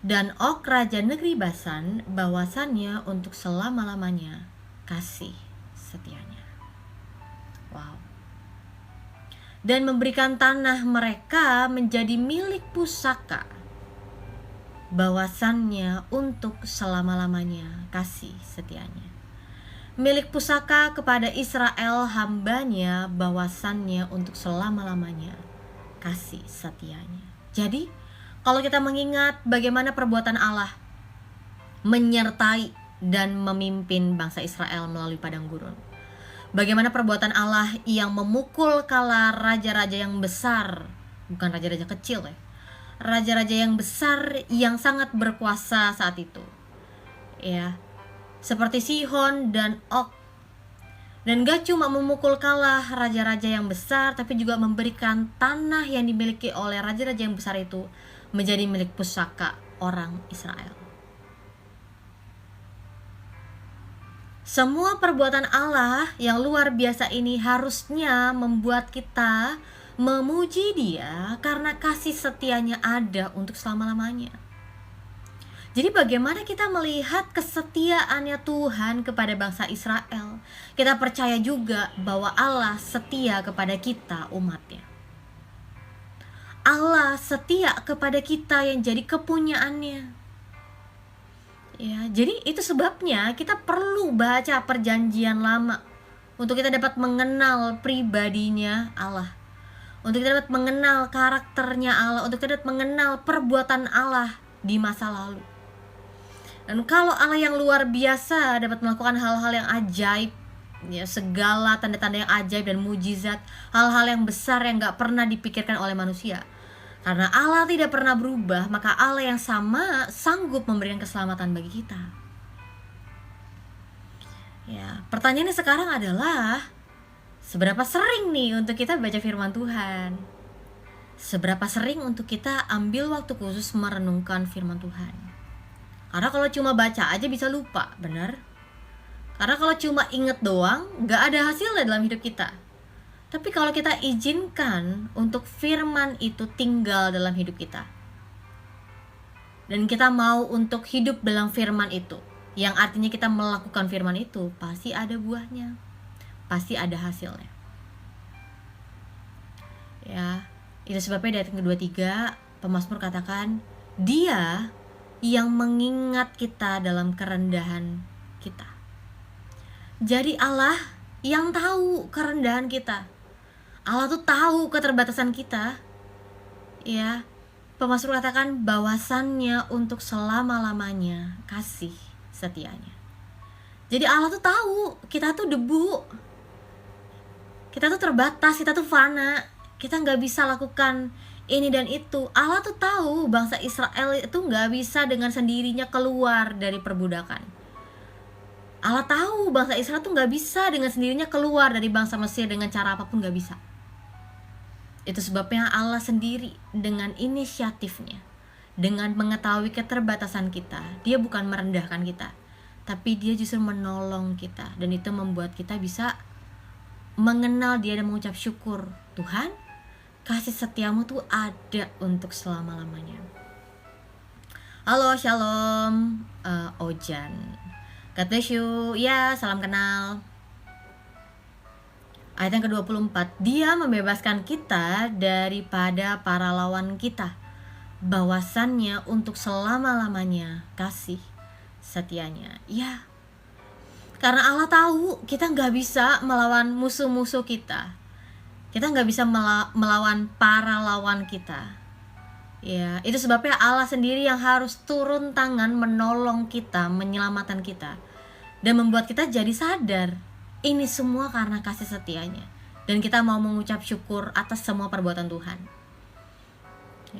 Dan Og, raja negeri Basan, bawasannya untuk selama-lamanya kasih setianya. Wow. Dan memberikan tanah mereka menjadi milik pusaka, bawasannya untuk selama-lamanya kasih setianya. Milik pusaka kepada Israel hambanya, bawasannya untuk selama-lamanya kasih setianya. Jadi kalau kita mengingat bagaimana perbuatan Allah menyertai dan memimpin bangsa Israel melalui padang gurun, bagaimana perbuatan Allah yang memukul kala raja-raja yang besar, bukan raja-raja kecil ya, raja-raja yang besar yang sangat berkuasa saat itu ya, seperti Sihon dan Og. Dan gak cuma memukul kalah raja-raja yang besar, tapi juga memberikan tanah yang dimiliki oleh raja-raja yang besar itu menjadi milik pusaka orang Israel. Semua perbuatan Allah yang luar biasa ini harusnya membuat kita memuji Dia karena kasih setianya ada untuk selama-lamanya. Jadi bagaimana kita melihat kesetiaannya Tuhan kepada bangsa Israel? Kita percaya juga bahwa Allah setia kepada kita umatnya. Allah setia kepada kita yang jadi kepunyaannya. Ya, jadi itu sebabnya kita perlu baca perjanjian lama untuk kita dapat mengenal pribadinya Allah, untuk kita dapat mengenal karakternya Allah, untuk kita dapat mengenal perbuatan Allah di masa lalu. Dan kalau Allah yang luar biasa dapat melakukan hal-hal yang ajaib, ya, segala tanda-tanda yang ajaib dan mujizat, hal-hal yang besar yang gak pernah dipikirkan oleh manusia. Karena Allah tidak pernah berubah, maka Allah yang sama sanggup memberikan keselamatan bagi kita. Ya, pertanyaannya sekarang adalah, seberapa sering nih untuk kita baca firman Tuhan? Seberapa sering untuk kita ambil waktu khusus merenungkan firman Tuhan? Karena kalau cuma baca aja bisa lupa, benar? Karena kalau cuma inget doang, gak ada hasilnya dalam hidup kita. Tapi kalau kita izinkan untuk firman itu tinggal dalam hidup kita, dan kita mau untuk hidup dalam firman itu, yang artinya kita melakukan firman itu, pasti ada buahnya, pasti ada hasilnya. Ya, itu sebabnya di ayat ke-23 pemazmur katakan, Dia yang mengingat kita dalam kerendahan kita. Jadi Allah yang tahu kerendahan kita. Allah tuh tahu keterbatasan kita. Ya, pemazmur katakan bawasannya untuk selama-lamanya kasih setianya. Jadi Allah tuh tahu kita tuh debu, kita tuh terbatas, kita tuh fana, kita gak bisa lakukan ini dan itu. Allah tuh tahu bangsa Israel itu gak bisa dengan sendirinya keluar dari perbudakan. Allah tahu bangsa Israel tuh gak bisa dengan sendirinya keluar dari bangsa Mesir dengan cara apapun, gak bisa. Itu sebabnya Allah sendiri dengan inisiatifnya dengan mengetahui keterbatasan kita, dia bukan merendahkan kita, tapi dia justru menolong kita. Dan itu membuat kita bisa mengenal dia dan mengucap syukur. Tuhan, kasih setiamu tuh ada untuk selama-lamanya. Halo, shalom, Ojan. God bless you. Ya, salam kenal. Ayat yang ke-24, dia membebaskan kita daripada para lawan kita, bahwasannya untuk selama-lamanya kasih setianya. Ya, karena Allah tahu kita gak bisa melawan musuh-musuh kita. Kita gak bisa melawan para lawan kita. Ya, itu sebabnya Allah sendiri yang harus turun tangan menolong kita, menyelamatkan kita, dan membuat kita jadi sadar ini semua karena kasih setianya. Dan kita mau mengucap syukur atas semua perbuatan Tuhan.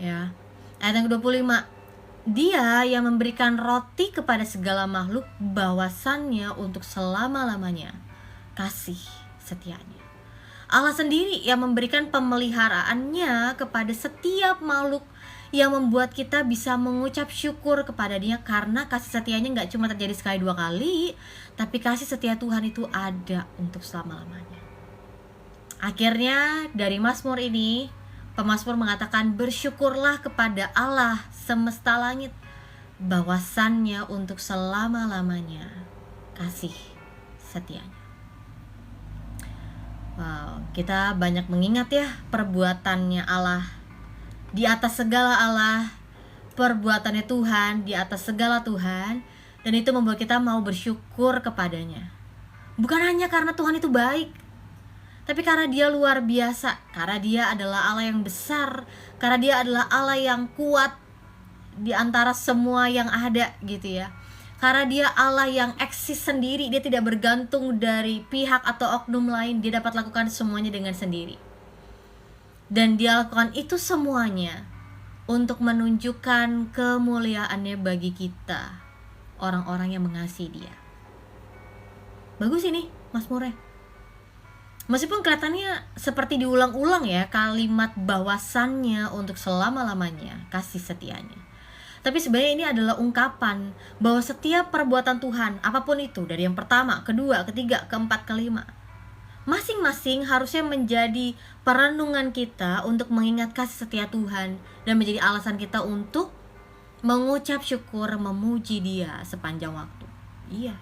Ya. Ayat yang ke-25, dia yang memberikan roti kepada segala makhluk, bahwasannya untuk selama-lamanya kasih setianya. Allah sendiri yang memberikan pemeliharaannya kepada setiap makhluk, yang membuat kita bisa mengucap syukur kepada dia, karena kasih setianya gak cuma terjadi sekali dua kali, tapi kasih setia Tuhan itu ada untuk selama-lamanya. Akhirnya dari Mazmur ini, pemazmur mengatakan, bersyukurlah kepada Allah semesta langit, bahwasannya untuk selama-lamanya kasih setianya. Wow, kita banyak mengingat ya perbuatannya Allah. Di atas segala Allah, perbuatannya Tuhan di atas segala Tuhan, dan itu membuat kita mau bersyukur kepadanya. Bukan hanya karena Tuhan itu baik, tapi karena dia luar biasa, karena dia adalah Allah yang besar, karena dia adalah Allah yang kuat di antara semua yang ada gitu ya. Karena dia Allah yang eksis sendiri, dia tidak bergantung dari pihak atau oknum lain, dia dapat lakukan semuanya dengan sendiri. Dan dia lakukan itu semuanya untuk menunjukkan kemuliaannya bagi kita, orang-orang yang mengasihi dia. Bagus ini Mazmurnya. Meskipun kelihatannya seperti diulang-ulang ya kalimat bahwasannya untuk selama-lamanya kasih setianya, tapi sebenarnya ini adalah ungkapan bahwa setiap perbuatan Tuhan, apapun itu, dari yang pertama, kedua, ketiga, keempat, kelima, masing-masing harusnya menjadi perenungan kita untuk mengingat kasih setia Tuhan, dan menjadi alasan kita untuk mengucap syukur, memuji dia sepanjang waktu. Iya,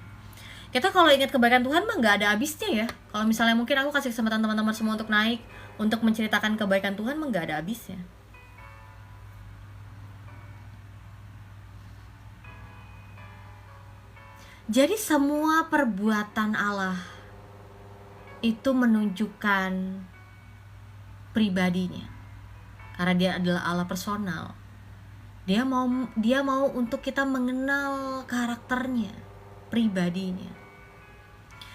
kita kalau ingat kebaikan Tuhan mah gak ada habisnya ya. Kalau misalnya mungkin aku kasih kesempatan teman-teman semua untuk naik, untuk menceritakan kebaikan Tuhan mah gak ada habisnya. Jadi semua perbuatan Allah itu menunjukkan pribadinya, karena dia adalah Allah personal. Dia mau untuk kita mengenal karakternya, pribadinya.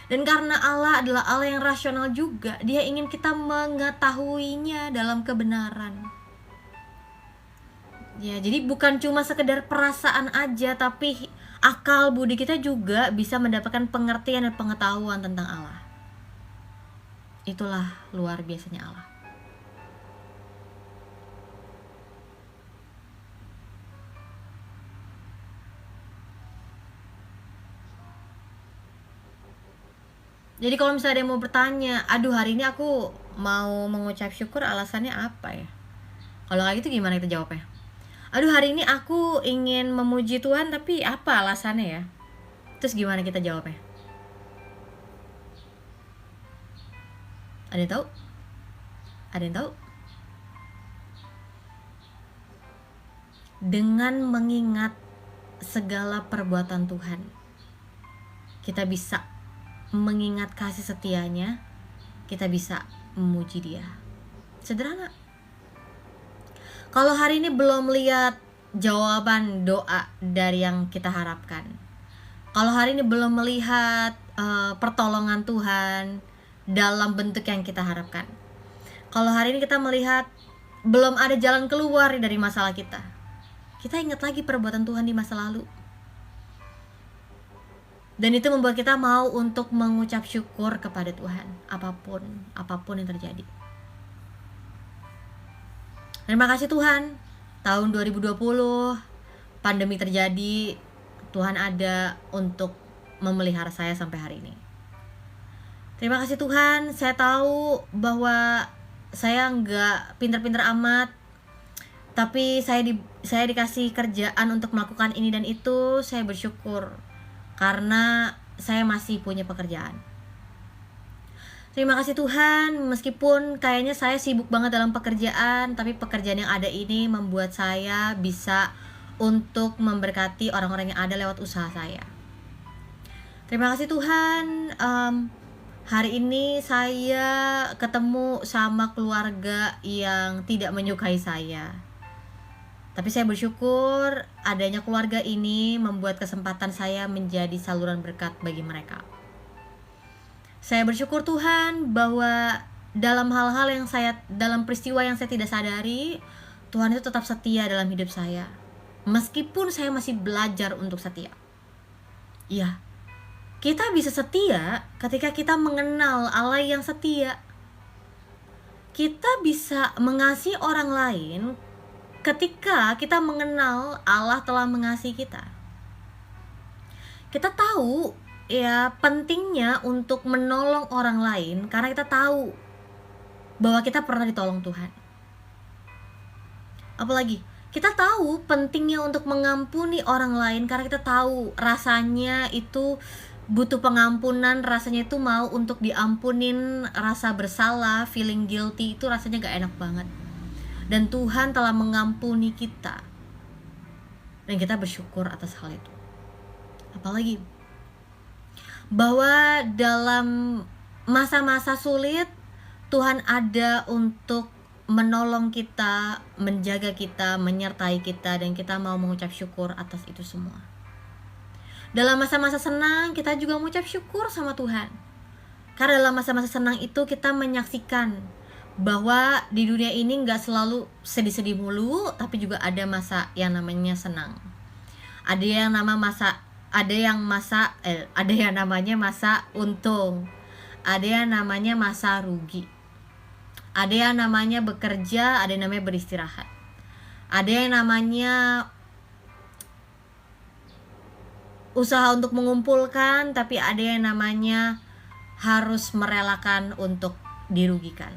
Dan karena Allah adalah Allah yang rasional juga, dia ingin kita mengetahuinya dalam kebenaran. Ya, jadi bukan cuma sekedar perasaan aja, tapi akal budi kita juga bisa mendapatkan pengertian dan pengetahuan tentang Allah. Itulah luar biasanya Allah. Jadi kalau misalnya ada yang mau bertanya, aduh hari ini aku mau mengucap syukur, alasannya apa ya? Kalau kayak gitu gimana kita jawabnya? Aduh hari ini aku ingin memuji Tuhan, tapi apa alasannya ya? Terus gimana kita jawabnya? Ada yang tahu? Ada yang tahu? Dengan mengingat segala perbuatan Tuhan, kita bisa mengingat kasih setianya, kita bisa memuji dia. Sederhana. Kalau hari ini belum lihat jawaban doa dari yang kita harapkan, kalau hari ini belum melihat pertolongan Tuhan dalam bentuk yang kita harapkan, kalau hari ini kita melihat belum ada jalan keluar dari masalah kita ingat lagi perbuatan Tuhan di masa lalu. Dan itu membuat kita mau untuk mengucap syukur kepada Tuhan, apapun yang terjadi. Terima kasih Tuhan, tahun 2020 pandemi terjadi, Tuhan ada untuk memelihara saya sampai hari ini. Terima kasih Tuhan, saya tahu bahwa saya nggak pinter-pinter amat, tapi saya dikasih kerjaan untuk melakukan ini dan itu. Saya bersyukur karena saya masih punya pekerjaan. Terima kasih Tuhan, meskipun kayaknya saya sibuk banget dalam pekerjaan, tapi pekerjaan yang ada ini membuat saya bisa untuk memberkati orang-orang yang ada lewat usaha saya. Terima kasih Tuhan, hari ini saya ketemu sama keluarga yang tidak menyukai saya. Tapi saya bersyukur adanya keluarga ini membuat kesempatan saya menjadi saluran berkat bagi mereka. Saya bersyukur Tuhan bahwa dalam hal-hal yang dalam peristiwa yang saya tidak sadari, Tuhan itu tetap setia dalam hidup saya. Meskipun saya masih belajar untuk setia. Iya, kita bisa setia ketika kita mengenal Allah yang setia. Kita bisa mengasihi orang lain ketika kita mengenal Allah telah mengasihi kita. Kita tahu ya pentingnya untuk menolong orang lain karena kita tahu bahwa kita pernah ditolong Tuhan. Apalagi kita tahu pentingnya untuk mengampuni orang lain karena kita tahu rasanya itu butuh pengampunan, rasanya itu mau untuk diampunin, rasa bersalah, feeling guilty itu rasanya gak enak banget. Dan Tuhan telah mengampuni kita dan kita bersyukur atas hal itu. Apalagi bahwa dalam masa-masa sulit Tuhan ada untuk menolong kita, menjaga kita, menyertai kita, dan kita mau mengucap syukur atas itu semua. Dalam masa-masa senang kita juga mengucap syukur sama Tuhan, karena dalam masa-masa senang itu kita menyaksikan bahwa di dunia ini gak selalu sedih-sedih mulu, tapi juga ada masa yang namanya senang. Ada yang namanya masa untung, ada yang namanya masa rugi, ada yang namanya bekerja, ada yang namanya beristirahat, ada yang namanya usaha untuk mengumpulkan, tapi ada yang namanya harus merelakan untuk dirugikan.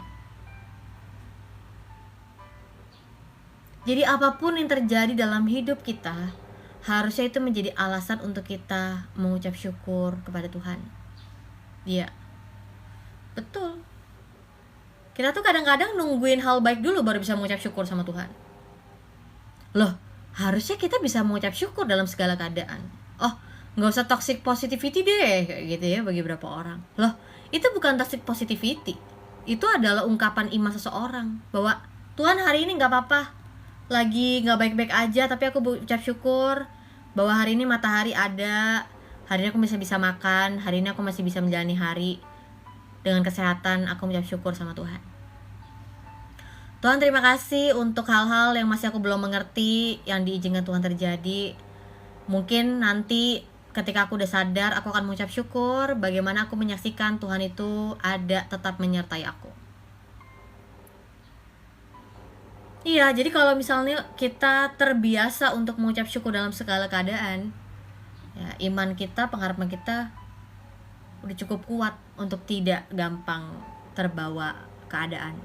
Jadi apapun yang terjadi dalam hidup kita, harusnya itu menjadi alasan untuk kita mengucap syukur kepada Tuhan. Iya, betul. Kita tuh kadang-kadang nungguin hal baik dulu baru bisa mengucap syukur sama Tuhan. Loh, harusnya kita bisa mengucap syukur dalam segala keadaan. Oh, gak usah toxic positivity deh, kayak gitu ya bagi beberapa orang. Loh, itu bukan toxic positivity. Itu adalah ungkapan iman seseorang bahwa Tuhan hari ini gak apa-apa, lagi gak baik-baik aja, tapi aku ucap syukur bahwa hari ini matahari ada, hari ini aku masih bisa makan, hari ini aku masih bisa menjalani hari dengan kesehatan. Aku mengucap syukur sama Tuhan. Tuhan, terima kasih untuk hal-hal yang masih aku belum mengerti, yang diizinkan Tuhan terjadi. Mungkin nanti ketika aku udah sadar, aku akan mengucap syukur bagaimana aku menyaksikan Tuhan itu ada, tetap menyertai aku. Iya, jadi kalau misalnya kita terbiasa untuk mengucap syukur dalam segala keadaan, ya, iman kita, pengharapan kita udah cukup kuat untuk tidak gampang terbawa keadaan.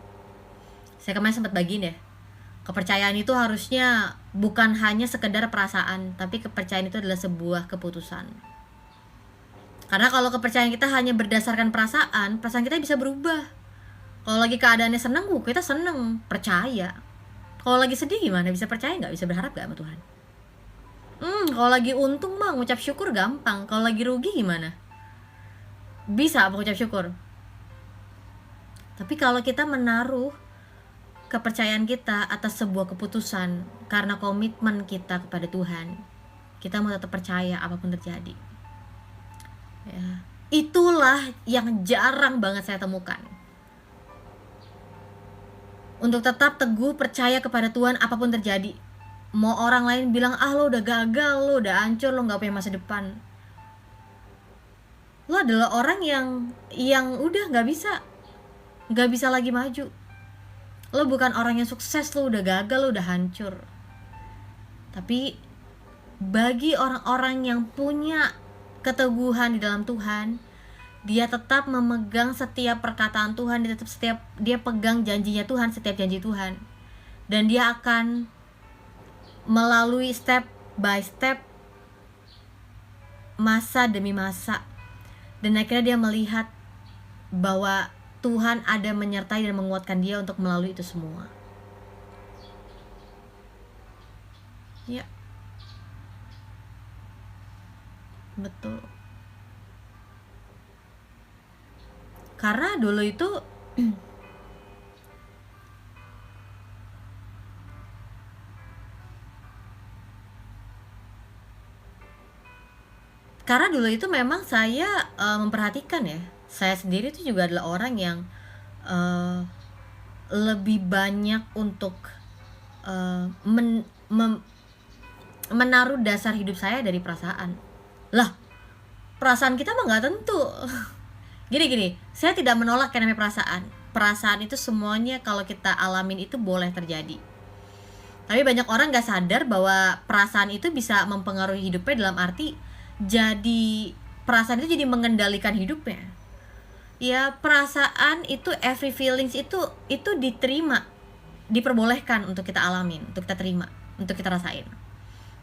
Saya kemarin sempat bagiin ya, kepercayaan itu harusnya bukan hanya sekedar perasaan, tapi kepercayaan itu adalah sebuah keputusan. Karena kalau kepercayaan kita hanya berdasarkan perasaan kita bisa berubah. Kalau lagi keadaannya senang, kita senang, percaya. Kalau lagi sedih gimana? Bisa percaya gak? Bisa berharap gak sama Tuhan? Kalau lagi untung mah ngucap syukur gampang. Kalau lagi rugi gimana? Bisa mengucap syukur. Tapi kalau kita menaruh kepercayaan kita atas sebuah keputusan karena komitmen kita kepada Tuhan, kita mau tetap percaya apapun terjadi. Ya, itulah yang jarang banget saya temukan. Untuk tetap teguh percaya kepada Tuhan apapun terjadi. Mau orang lain bilang, lo udah gagal, lo udah hancur, lo gak punya masa depan, lo adalah orang yang udah gak bisa lagi maju. Lo bukan orang yang sukses, lo udah gagal, lo udah hancur. Tapi bagi orang-orang yang punya keteguhan di dalam Tuhan, dia tetap memegang setiap perkataan Tuhan, dia pegang janjinya Tuhan, setiap janji Tuhan. Dan dia akan melalui step by step, masa demi masa. Dan akhirnya dia melihat bahwa Tuhan ada menyertai dan menguatkan dia untuk melalui itu semua. Ya, betul. Karena dulu itu karena dulu itu memang saya memperhatikan ya, saya sendiri itu juga adalah orang yang lebih banyak untuk menaruh dasar hidup saya dari perasaan. Lah, perasaan kita mah nggak tentu. Gini, saya tidak menolak yang namanya perasaan. Perasaan itu semuanya kalau kita alamin itu boleh terjadi. Tapi banyak orang gak sadar bahwa perasaan itu bisa mempengaruhi hidupnya, dalam arti jadi perasaan itu jadi mengendalikan hidupnya. Ya, perasaan itu, every feelings itu diterima, diperbolehkan untuk kita alamin, untuk kita terima, untuk kita rasain.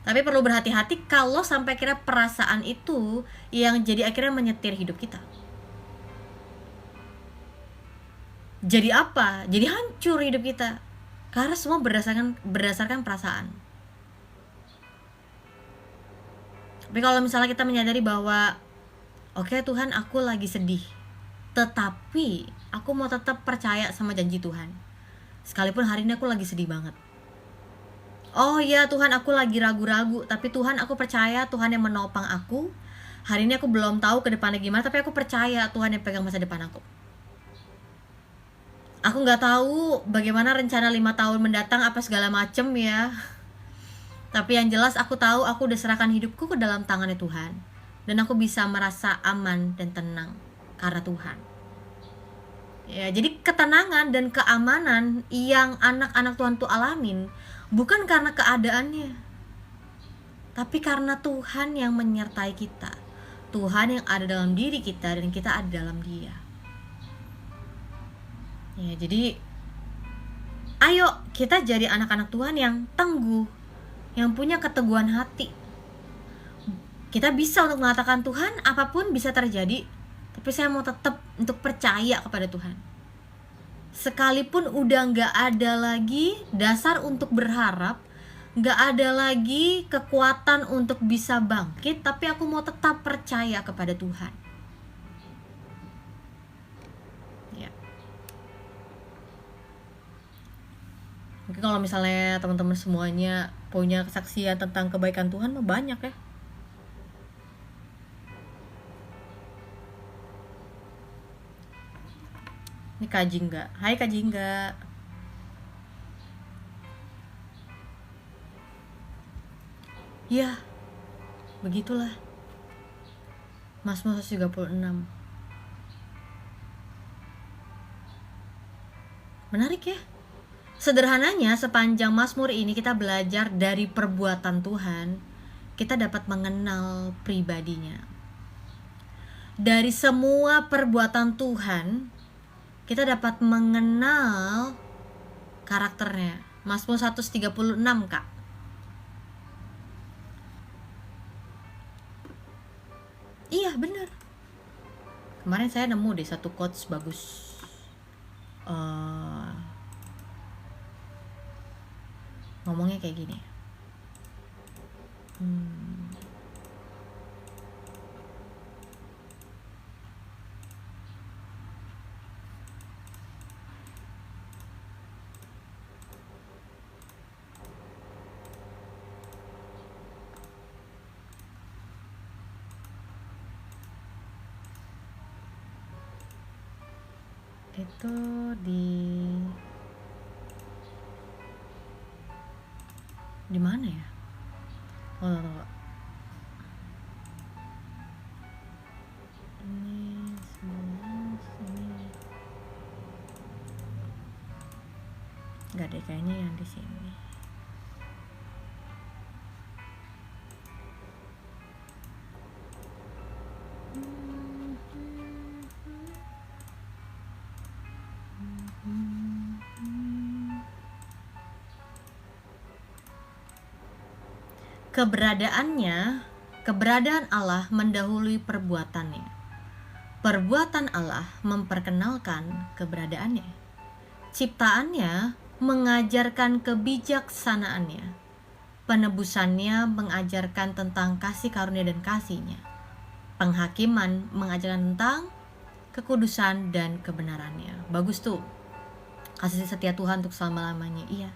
Tapi perlu berhati-hati kalau sampai kira perasaan itu yang jadi akhirnya menyetir hidup kita. Jadi apa? Jadi hancur hidup kita. Karena semua berdasarkan perasaan. Tapi kalau misalnya kita menyadari bahwa oke, Tuhan, aku lagi sedih, tetapi aku mau tetap percaya sama janji Tuhan. Sekalipun hari ini aku lagi sedih banget. Oh iya Tuhan, aku lagi ragu-ragu, tapi Tuhan, aku percaya Tuhan yang menopang aku. Hari ini aku belum tahu ke depannya gimana, tapi aku percaya Tuhan yang pegang masa depan aku. Aku gak tahu bagaimana rencana 5 tahun mendatang apa segala macem ya. Tapi yang jelas aku tahu aku udah serahkan hidupku ke dalam tangannya Tuhan. Dan aku bisa merasa aman dan tenang karena Tuhan. Ya, jadi ketenangan dan keamanan yang anak-anak Tuhan tuh alamin bukan karena keadaannya, tapi karena Tuhan yang menyertai kita. Tuhan yang ada dalam diri kita dan kita ada dalam Dia. Ya, jadi ayo kita jadi anak-anak Tuhan yang tangguh, yang punya keteguhan hati. Kita bisa untuk mengatakan, Tuhan, apapun bisa terjadi, tapi saya mau tetap untuk percaya kepada Tuhan. Sekalipun udah gak ada lagi dasar untuk berharap, gak ada lagi kekuatan untuk bisa bangkit, tapi aku mau tetap percaya kepada Tuhan. Ya. Mungkin kalau misalnya teman-teman semuanya punya kesaksian tentang kebaikan Tuhan, mah banyak ya. Ini Kak Jingga. Hai Kak Jingga. Ya, begitulah. Mazmur 136. Menarik ya. Sederhananya, sepanjang Mazmur ini kita belajar dari perbuatan Tuhan, kita dapat mengenal pribadinya. Dari semua perbuatan Tuhan, kita dapat mengenal karakternya. Mazmur 136, Kak. Iya, benar. Kemarin saya nemu deh satu quotes bagus. Ngomongnya kayak gini. Itu di mana ya? Oh, ini nggak deh, kayaknya yang di sini. keberadaan Allah mendahului perbuatannya. Perbuatan Allah memperkenalkan keberadaannya. Ciptaannya mengajarkan kebijaksanaannya. Penebusannya mengajarkan tentang kasih karunia dan kasih-Nya. Penghakiman mengajarkan tentang kekudusan dan kebenarannya. Bagus tuh. Kasih setia Tuhan untuk selama-lamanya. Iya.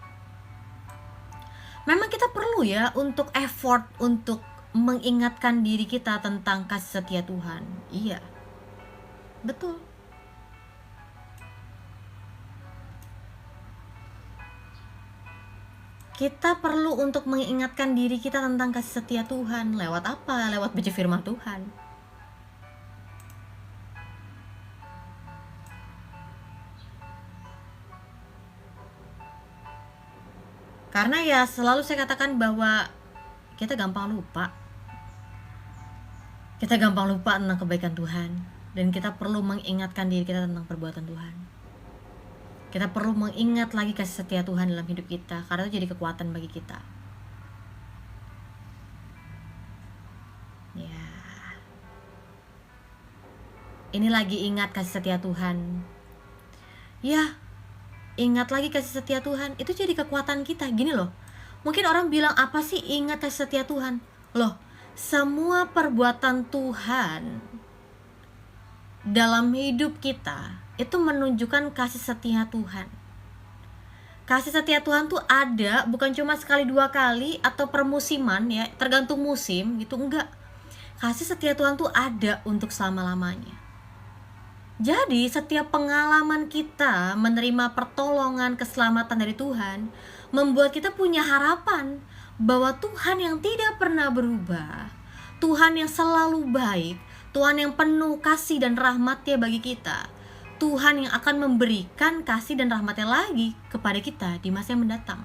Memang kita perlu ya untuk effort untuk mengingatkan diri kita tentang kasih setia Tuhan. Iya. Betul. Kita perlu untuk mengingatkan diri kita tentang kasih setia Tuhan. Lewat apa? Lewat baca firman Tuhan. Karena ya selalu saya katakan bahwa kita gampang lupa. Kita gampang lupa tentang kebaikan Tuhan. Dan kita perlu mengingatkan diri kita tentang perbuatan Tuhan. Kita perlu mengingat lagi kasih setia Tuhan dalam hidup kita. Karena itu jadi kekuatan bagi kita. Ya. Ini lagi ingat kasih setia Tuhan. Ya. Ingat lagi kasih setia Tuhan, itu jadi kekuatan kita. Gini loh, mungkin orang bilang, apa sih ingat kasih setia Tuhan? Loh, semua perbuatan Tuhan dalam hidup kita itu menunjukkan kasih setia Tuhan. Kasih setia Tuhan tuh ada, bukan cuma sekali dua kali atau per musiman ya, tergantung musim gitu, enggak. Kasih setia Tuhan tuh ada untuk selama-lamanya. Jadi setiap pengalaman kita menerima pertolongan, keselamatan dari Tuhan membuat kita punya harapan bahwa Tuhan yang tidak pernah berubah, Tuhan yang selalu baik, Tuhan yang penuh kasih dan rahmat-Nya bagi kita, Tuhan yang akan memberikan kasih dan rahmat-Nya lagi kepada kita di masa yang mendatang.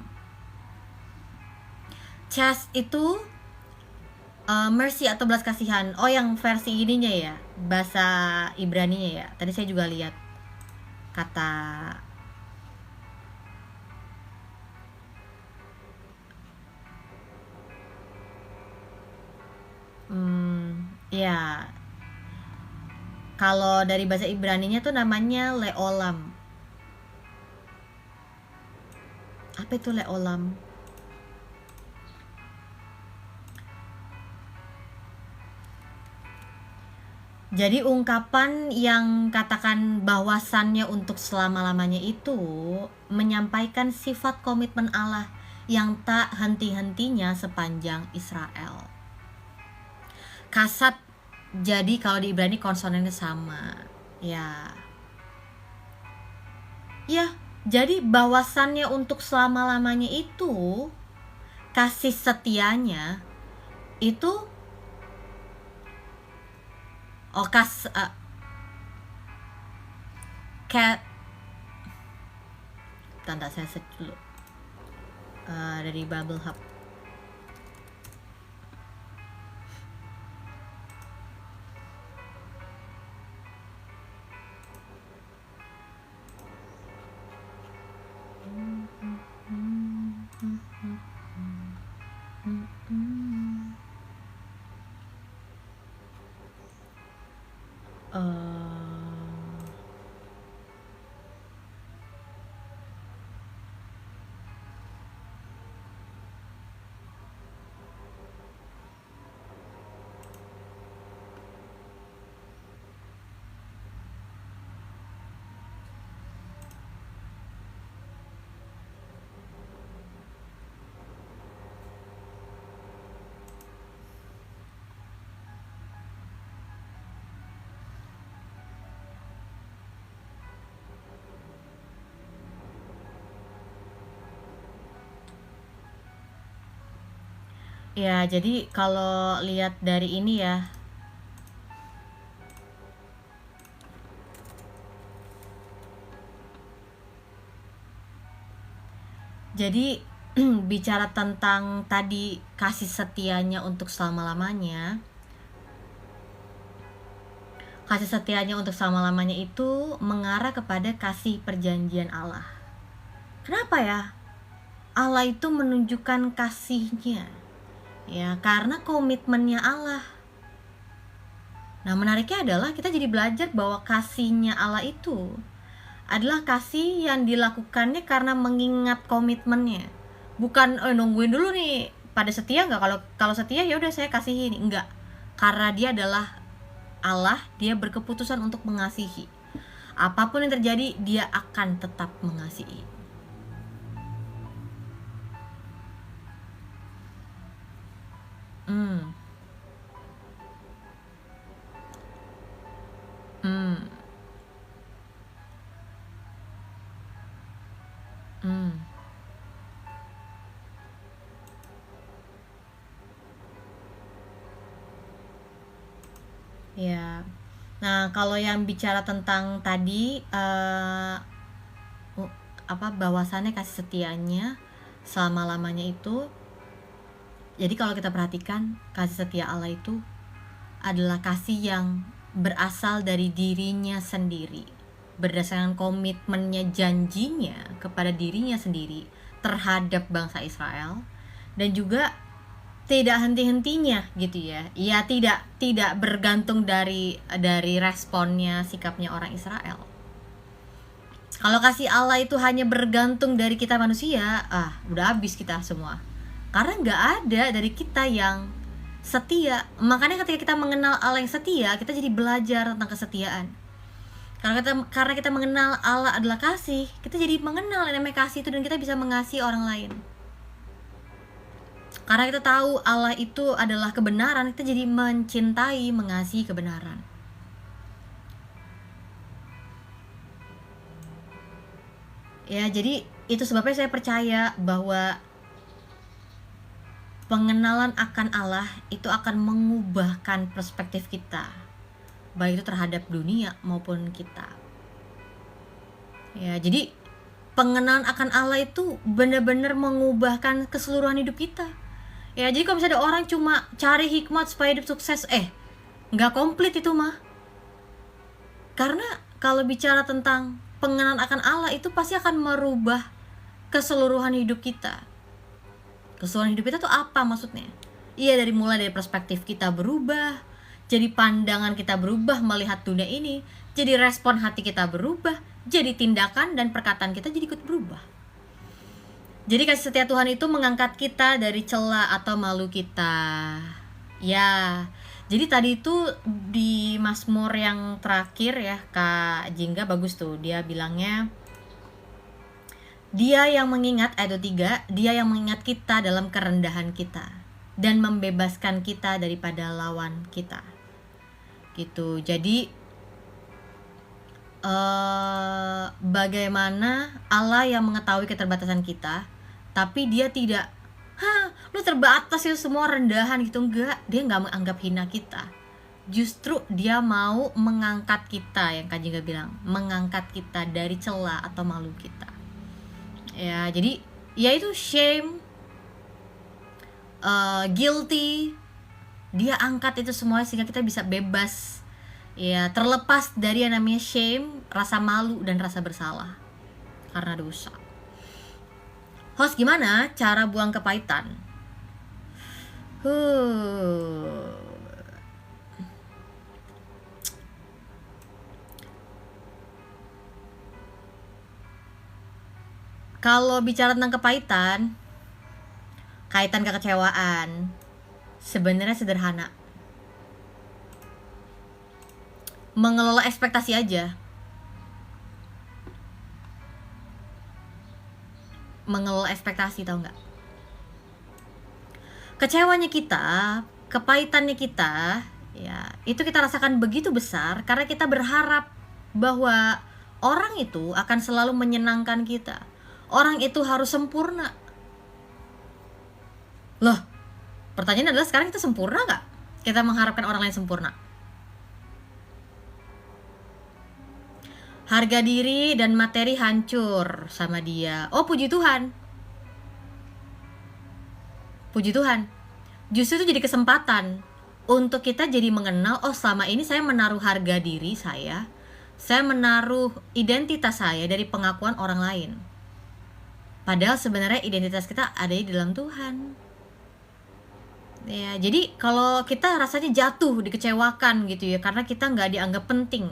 Chas itu mercy atau belas kasihan. Oh, yang versi ininya ya, bahasa Ibrani-nya ya. Tadi saya juga lihat kata ya. Kalau dari bahasa Ibrani-nya tuh namanya leolam. Apa itu leolam? Jadi ungkapan yang katakan bahwasannya untuk selama-lamanya itu menyampaikan sifat komitmen Allah yang tak henti-hentinya sepanjang Israel. Kasat, jadi kalau di Ibrani konsonannya sama. Ya. Ya, jadi bahwasannya untuk selama-lamanya itu, kasih setianya itu tanda saya search dulu dari Bible Hub. Ya, jadi kalau lihat dari ini ya, jadi bicara tentang tadi kasih setianya untuk selama-lamanya. Kasih setianya untuk selama-lamanya itu mengarah kepada kasih perjanjian Allah. Kenapa ya? Allah itu menunjukkan kasih-Nya. Ya, karena komitmennya Allah. Nah, menariknya adalah kita jadi belajar bahwa kasihnya Allah itu adalah kasih yang dilakukannya karena mengingat komitmennya. Bukan nungguin dulu nih pada setia nggak, kalau setia ya udah saya kasihin, enggak. Karena dia adalah Allah, dia berkeputusan untuk mengasihi. Apapun yang terjadi, dia akan tetap mengasihi. Hmm. Hmm. Hmm. Ya. Nah, kalau yang bicara tentang tadi bahwasannya kasih setianya selama-lamanya itu, jadi kalau kita perhatikan kasih setia Allah itu adalah kasih yang berasal dari dirinya sendiri, berdasarkan komitmennya, janjinya kepada dirinya sendiri terhadap bangsa Israel, dan juga tidak henti-hentinya gitu ya. Ya, tidak bergantung dari responnya, sikapnya orang Israel. Kalau kasih Allah itu hanya bergantung dari kita manusia, udah habis kita semua. Karena nggak ada dari kita yang setia. Makanya ketika kita mengenal Allah yang setia, kita jadi belajar tentang kesetiaan. Karena kita mengenal Allah adalah kasih, kita jadi mengenal yang namanya kasih itu, dan kita bisa mengasihi orang lain. Karena kita tahu Allah itu adalah kebenaran, kita jadi mencintai, mengasihi kebenaran. Ya, jadi itu sebabnya saya percaya bahwa pengenalan akan Allah itu akan mengubahkan perspektif kita, baik itu terhadap dunia maupun kita. Ya, jadi pengenalan akan Allah itu benar-benar mengubahkan keseluruhan hidup kita. Ya, jadi kalau misalnya ada orang cuma cari hikmat supaya hidup sukses, nggak komplit itu mah. Karena kalau bicara tentang pengenalan akan Allah itu pasti akan merubah keseluruhan hidup kita. Keseluruhan hidup kita tuh apa maksudnya? Iya, mulai dari perspektif kita berubah, jadi pandangan kita berubah melihat dunia ini, jadi respon hati kita berubah, jadi tindakan dan perkataan kita jadi ikut berubah. Jadi kasih setia Tuhan itu mengangkat kita dari celah atau malu kita. Ya, jadi tadi itu di Mazmur yang terakhir ya, Kak Jingga bagus tuh. Dia bilangnya, Dia yang mengingat, ayat 3, Dia yang mengingat kita dalam kerendahan kita dan membebaskan kita daripada lawan kita. Gitu. Jadi bagaimana Allah yang mengetahui keterbatasan kita, tapi Dia tidak, lu terbatas ya, semua rendahan gitu. Enggak, Dia nggak menganggap hina kita. Justru Dia mau mengangkat kita, yang Kak Jingga bilang, mengangkat kita dari celah atau malu kita. Ya, jadi ya itu shame, guilty, Dia angkat itu semua sehingga kita bisa bebas, ya, terlepas dari yang namanya shame, rasa malu dan rasa bersalah karena dosa. Host, gimana cara buang kepahitan? Kalau bicara tentang kepahitan, kaitan kekecewaan, sebenarnya sederhana. Mengelola ekspektasi aja. Mengelola ekspektasi, tau gak? Kecewanya kita, kepahitannya kita, ya, itu kita rasakan begitu besar karena kita berharap bahwa orang itu akan selalu menyenangkan kita. Orang itu harus sempurna. Loh, pertanyaan adalah sekarang kita sempurna gak? Kita mengharapkan orang lain sempurna. Harga diri dan materi hancur sama dia. Oh, puji Tuhan. Puji Tuhan. Justru itu jadi kesempatan untuk kita jadi mengenal, oh selama ini saya menaruh harga diri saya menaruh identitas saya dari pengakuan orang lain. Padahal sebenarnya identitas kita ada di dalam Tuhan. Ya, jadi kalau kita rasanya jatuh, dikecewakan gitu ya, karena kita nggak dianggap penting,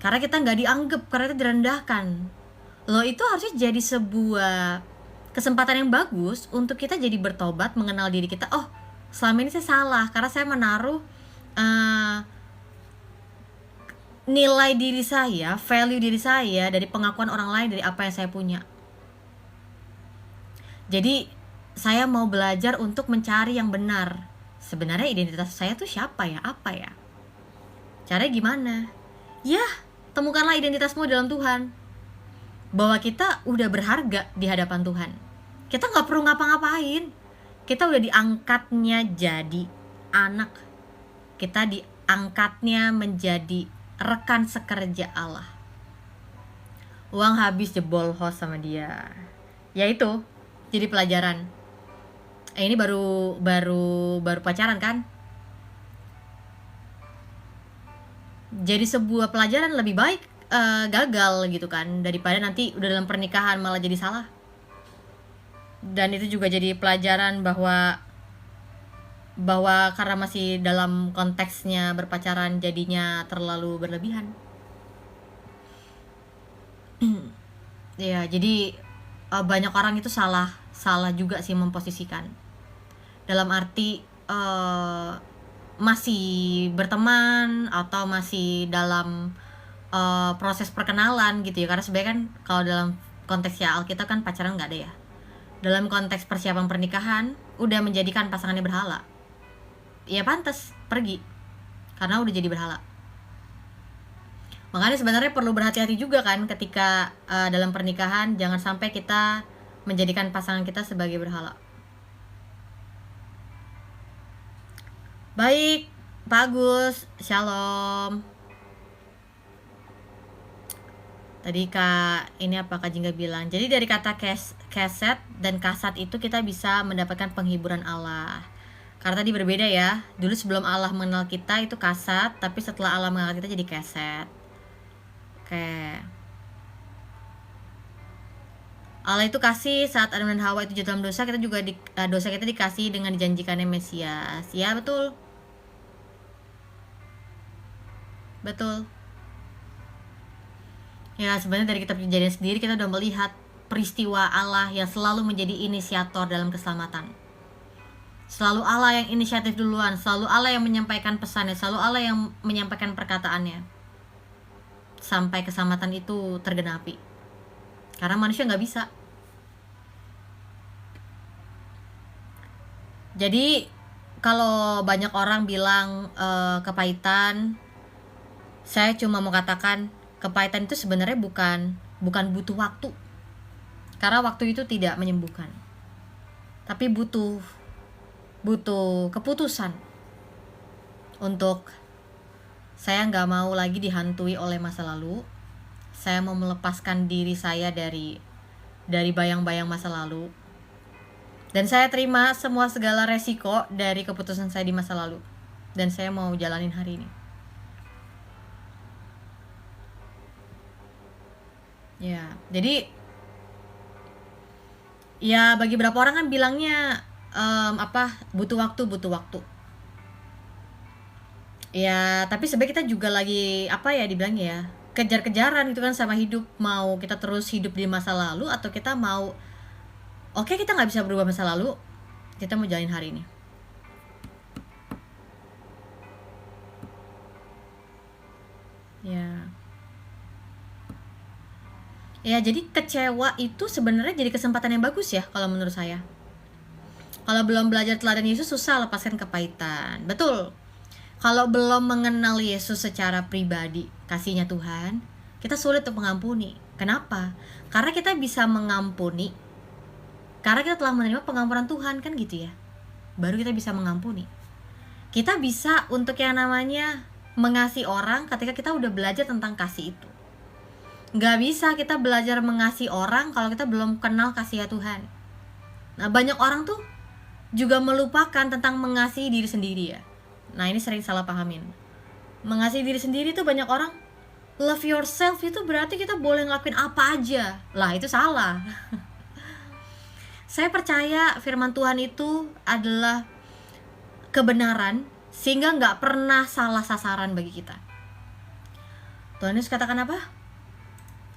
karena kita nggak dianggap, karena kita direndahkan. Loh, itu harusnya jadi sebuah kesempatan yang bagus untuk kita jadi bertobat, mengenal diri kita. Oh, selama ini saya salah karena saya menaruh nilai diri saya, value diri saya dari pengakuan orang lain, dari apa yang saya punya. Jadi saya mau belajar untuk mencari yang benar. Sebenarnya identitas saya tuh siapa ya? Apa ya? Caranya gimana? Ya, temukanlah identitasmu dalam Tuhan. Bahwa kita udah berharga di hadapan Tuhan. Kita gak perlu ngapa-ngapain. Kita udah diangkatnya jadi anak. Kita diangkatnya menjadi rekan sekerja Allah. Uang habis jebol host sama dia. Ya itu, jadi pelajaran. Ini baru pacaran kan? Jadi sebuah pelajaran, lebih baik gagal gitu kan, daripada nanti udah dalam pernikahan malah jadi salah. Dan itu juga jadi pelajaran bahwa karena masih dalam konteksnya berpacaran jadinya terlalu berlebihan. Ya, jadi banyak orang itu salah juga sih memposisikan. Dalam arti masih berteman atau masih dalam proses perkenalan gitu ya. Karena sebenarnya kan kalau dalam konteksnya Alkitab kan pacaran nggak ada ya. Dalam konteks persiapan pernikahan udah menjadikan pasangannya berhala, ya pantas pergi karena udah jadi berhala. Makanya sebenarnya perlu berhati-hati juga kan ketika dalam pernikahan, jangan sampai kita menjadikan pasangan kita sebagai berhala. Baik, Pak Agus, shalom. Tadi Kak Jingga bilang, jadi dari kata keset dan kasat itu kita bisa mendapatkan penghiburan Allah. Karena tadi berbeda ya. Dulu sebelum Allah mengenal kita itu kasat, tapi setelah Allah mengenal kita jadi keset. Oke. Allah itu kasih saat Adam dan Hawa itu jatuh dalam dosa, kita juga dosa kita dikasih dengan dijanjikannya Mesias. Ya, betul. Betul. Ya, sebenarnya dari kitab Kejadian sendiri kita udah melihat peristiwa Allah yang selalu menjadi inisiator dalam keselamatan. Selalu Allah yang inisiatif duluan, selalu Allah yang menyampaikan pesannya, selalu Allah yang menyampaikan perkataannya, sampai keselamatan itu tergenapi. Karena manusia gak bisa. Jadi kalau banyak orang bilang kepahitan, saya cuma mau katakan kepahitan itu sebenarnya bukan butuh waktu. Karena waktu itu tidak menyembuhkan. Tapi butuh keputusan untuk saya nggak mau lagi dihantui oleh masa lalu. Saya mau melepaskan diri saya dari bayang-bayang masa lalu. Dan saya terima segala resiko dari keputusan saya di masa lalu. Dan saya mau jalanin hari ini. Ya, jadi ya bagi beberapa orang kan bilangnya butuh waktu. Ya, tapi sebenarnya kita juga lagi dibilangnya ya, kejar-kejaran gitu kan sama hidup. Mau kita terus hidup di masa lalu atau kita mau kita nggak bisa berubah masa lalu, kita mau jalanin hari ini. Ya, jadi kecewa itu sebenarnya jadi kesempatan yang bagus ya kalau menurut saya. Kalau belum belajar teladan Yesus, susah lepaskan kepahitan. Betul. Kalau belum mengenal Yesus secara pribadi, kasihnya Tuhan, kita sulit untuk mengampuni. Kenapa? Karena kita bisa mengampuni karena kita telah menerima pengampunan Tuhan, kan gitu ya. Baru kita bisa mengampuni. Kita bisa untuk yang namanya mengasihi orang ketika kita udah belajar tentang kasih itu. Gak bisa kita belajar mengasihi orang kalau kita belum kenal kasih Tuhan. Nah, banyak orang tuh juga melupakan tentang mengasihi diri sendiri ya. Nah, ini sering salah pahamin. Mengasihi diri sendiri tuh banyak orang, love yourself itu berarti kita boleh ngelakuin apa aja. Lah, itu salah. Saya percaya firman Tuhan itu adalah kebenaran, sehingga nggak pernah salah sasaran bagi kita. Tuhan Yesus katakan apa?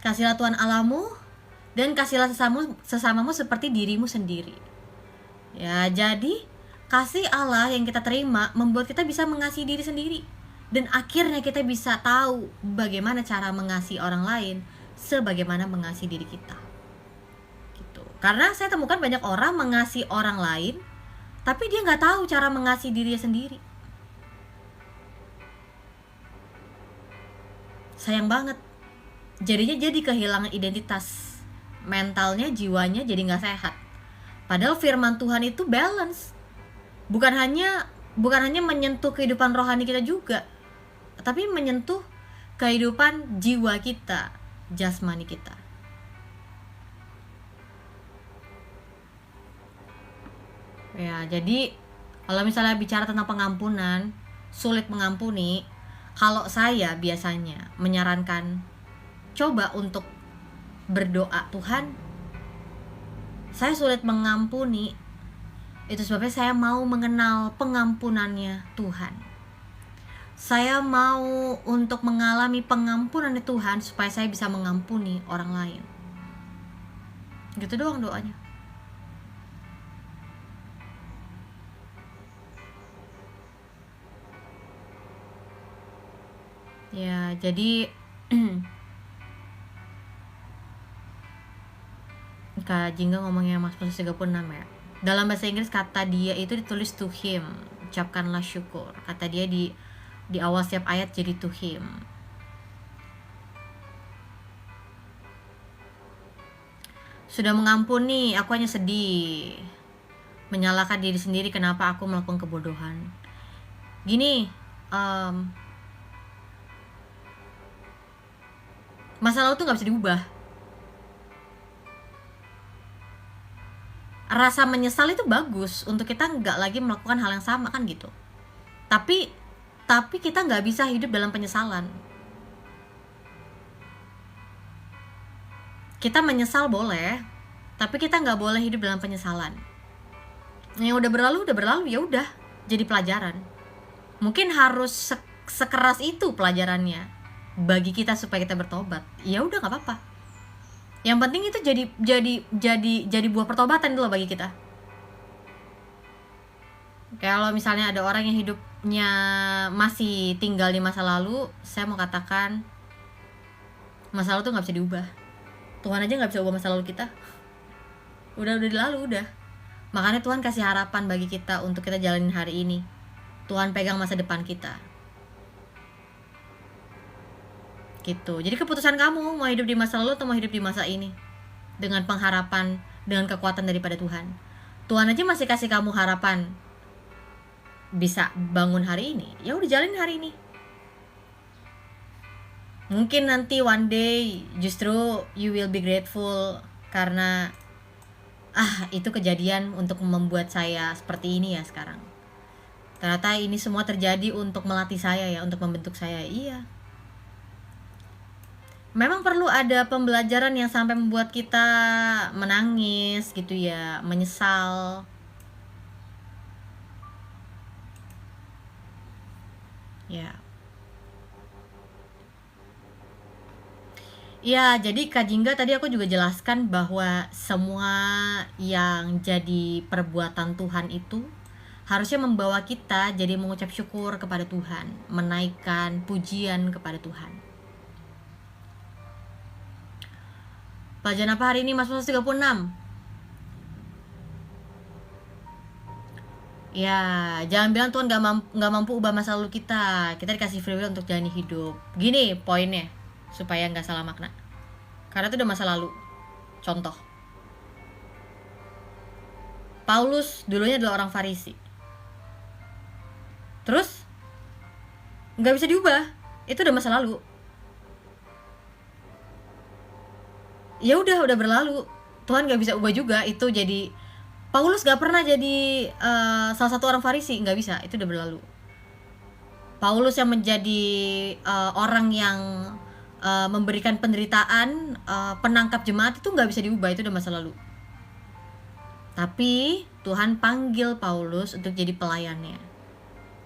Kasihilah Tuhan Allahmu dan kasihilah sesamamu seperti dirimu sendiri. Ya, jadi kasih Allah yang kita terima membuat kita bisa mengasihi diri sendiri. Dan akhirnya kita bisa tahu bagaimana cara mengasihi orang lain sebagaimana mengasihi diri kita. Gitu. Karena saya temukan banyak orang mengasihi orang lain, tapi dia nggak tahu cara mengasihi dirinya sendiri. Sayang banget. Jadinya jadi kehilangan identitas. Mentalnya, jiwanya jadi nggak sehat. Padahal firman Tuhan itu balance. Bukan hanya menyentuh kehidupan rohani kita juga, tapi menyentuh kehidupan jiwa kita, jasmani kita. Ya, jadi kalau misalnya bicara tentang pengampunan, sulit mengampuni, kalau saya biasanya menyarankan coba untuk berdoa, Tuhan, saya sulit mengampuni, itu sebabnya saya mau mengenal pengampunannya Tuhan. Saya mau untuk mengalami pengampunan Tuhan supaya saya bisa mengampuni orang lain. Gitu doang doanya. Ya, jadi Kak Jingga ngomongnya Mazmur 36 ya. Dalam bahasa Inggris kata dia itu ditulis to him, ucapkanlah syukur. Kata dia di awal setiap ayat jadi to him. Sudah mengampuni, aku hanya sedih. Menyalahkan diri sendiri kenapa aku melakukan kebodohan. Gini, masa lalu tuh gak bisa diubah. Rasa menyesal itu bagus untuk kita nggak lagi melakukan hal yang sama kan gitu. Tapi kita nggak bisa hidup dalam penyesalan. Kita menyesal boleh, tapi kita nggak boleh hidup dalam penyesalan. Yang udah berlalu ya udah, jadi pelajaran. Mungkin harus sekeras itu pelajarannya bagi kita supaya kita bertobat. Ya udah, nggak apa-apa. Yang penting itu jadi buah pertobatan dulu bagi kita. Kalau misalnya ada orang yang hidupnya masih tinggal di masa lalu, saya mau katakan masa lalu tuh nggak bisa diubah. Tuhan aja nggak bisa ubah masa lalu kita. Udah lalu udah. Makanya Tuhan kasih harapan bagi kita untuk kita jalanin hari ini. Tuhan pegang masa depan kita. Gitu. Jadi keputusan kamu mau hidup di masa lalu atau mau hidup di masa ini, dengan pengharapan, dengan kekuatan daripada Tuhan. Tuhan aja masih kasih kamu harapan bisa bangun hari ini. Ya udah, jalanin hari ini. Mungkin nanti one day justru you will be grateful karena itu kejadian untuk membuat saya seperti ini ya sekarang. Ternyata ini semua terjadi untuk melatih saya ya, untuk membentuk saya. Iya. Memang perlu ada pembelajaran yang sampai membuat kita menangis gitu ya, menyesal. Ya. Ya, jadi Kak Jingga tadi aku juga jelaskan bahwa semua yang jadi perbuatan Tuhan itu harusnya membawa kita jadi mengucap syukur kepada Tuhan, menaikkan pujian kepada Tuhan. Pelajaran apa hari ini? Mazmur 36. Ya, jangan bilang Tuhan gak mampu ubah masa lalu kita. Kita dikasih free will untuk jalani hidup. Gini poinnya, supaya gak salah makna. Karena itu udah masa lalu. Contoh, Paulus dulunya adalah orang Farisi. Terus gak bisa diubah. Itu udah masa lalu. Ya udah berlalu. Tuhan gak bisa ubah juga. Itu jadi Paulus gak pernah jadi salah satu orang Farisi, gak bisa. Itu udah berlalu. Paulus yang menjadi orang yang memberikan penderitaan, penangkap jemaat, itu gak bisa diubah. Itu udah masa lalu. Tapi Tuhan panggil Paulus untuk jadi pelayannya.